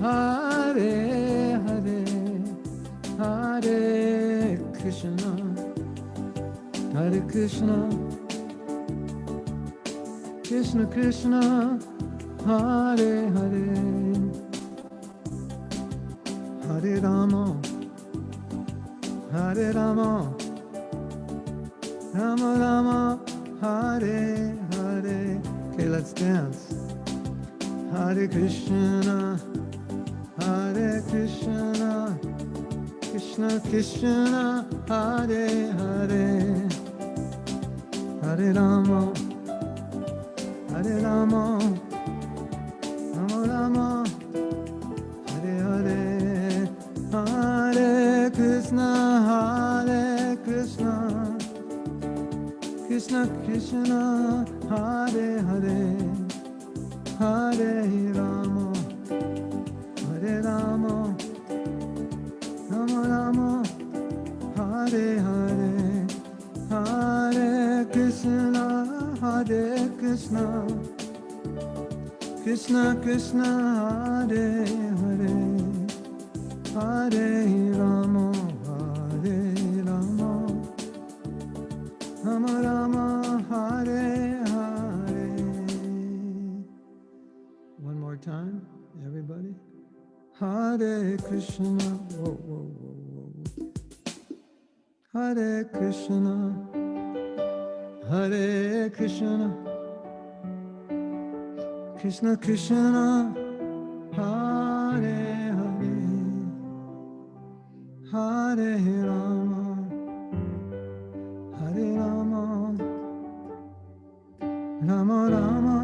Hare Hare, Hare Krishna, Hare Krishna, Krishna Krishna, Hare Hare, Hare Rama, Hare Rama, Rama Rama, Hare Hare. Okay, let's dance. Hare Krishna, Hare Krishna, Krishna Krishna, Hare Hare, Hare Rama, Hare Rama, Rama Rama, Hare Hare, Hare Krishna, Hare Krishna, Krishna Krishna, Hare Hare, Hare Rama, Hare Rama, Rama Rama, Hare Hare, Hare Krishna, Hare Krishna, Krishna Krishna, Hare Hare, Hare Rama, Hare Rama, Rama Rama, Hare Hare. One more time, everybody. Hare Krishna, whoa, whoa, whoa, whoa. Hare Krishna, Hare Krishna, Krishna Krishna, Hare Hare, Hare Rama, Hare Rama, Rama Rama,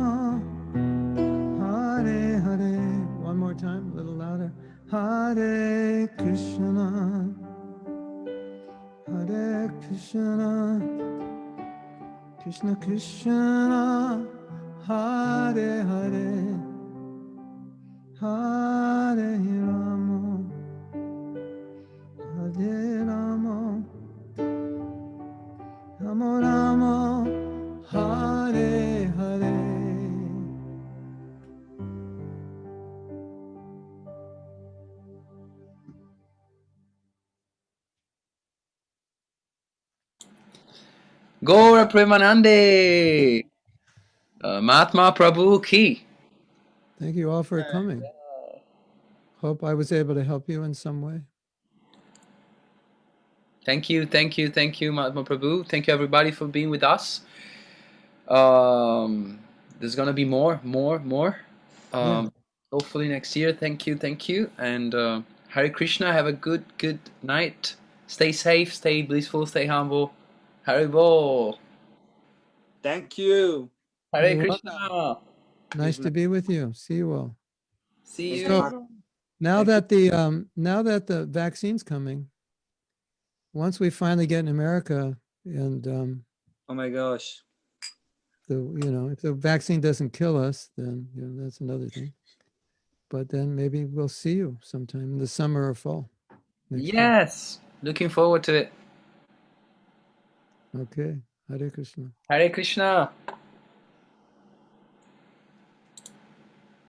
Hare Hare. One more time, a little louder. Hare Krishna, Hare Krishna, Krishna Krishna, Hare Hare, Hare Rama, Hare Rama, Rama Rama, Hare Hare. Gaura Premanande! Mahatma Prabhu Ki. Thank you all for coming. Hope I was able to help you in some way. Thank you, Mahatma Prabhu. Thank you, everybody, for being with us. There's gonna be more. Yeah. Hopefully next year. Thank you. And Hare Krishna. Have a good night. Stay safe, stay blissful, stay humble. Haribol. Thank you. Hare You're welcome. Krishna. Nice to be with you. See you all. See Thank you. you. Hare Now Thank that the vaccine's coming, once we finally get in America, and Oh my gosh. if the vaccine doesn't kill us, then that's another thing. But then maybe we'll see you sometime in the summer or fall. Next year. Yes. Looking forward to it. Okay. Hare Krishna. Hare Krishna.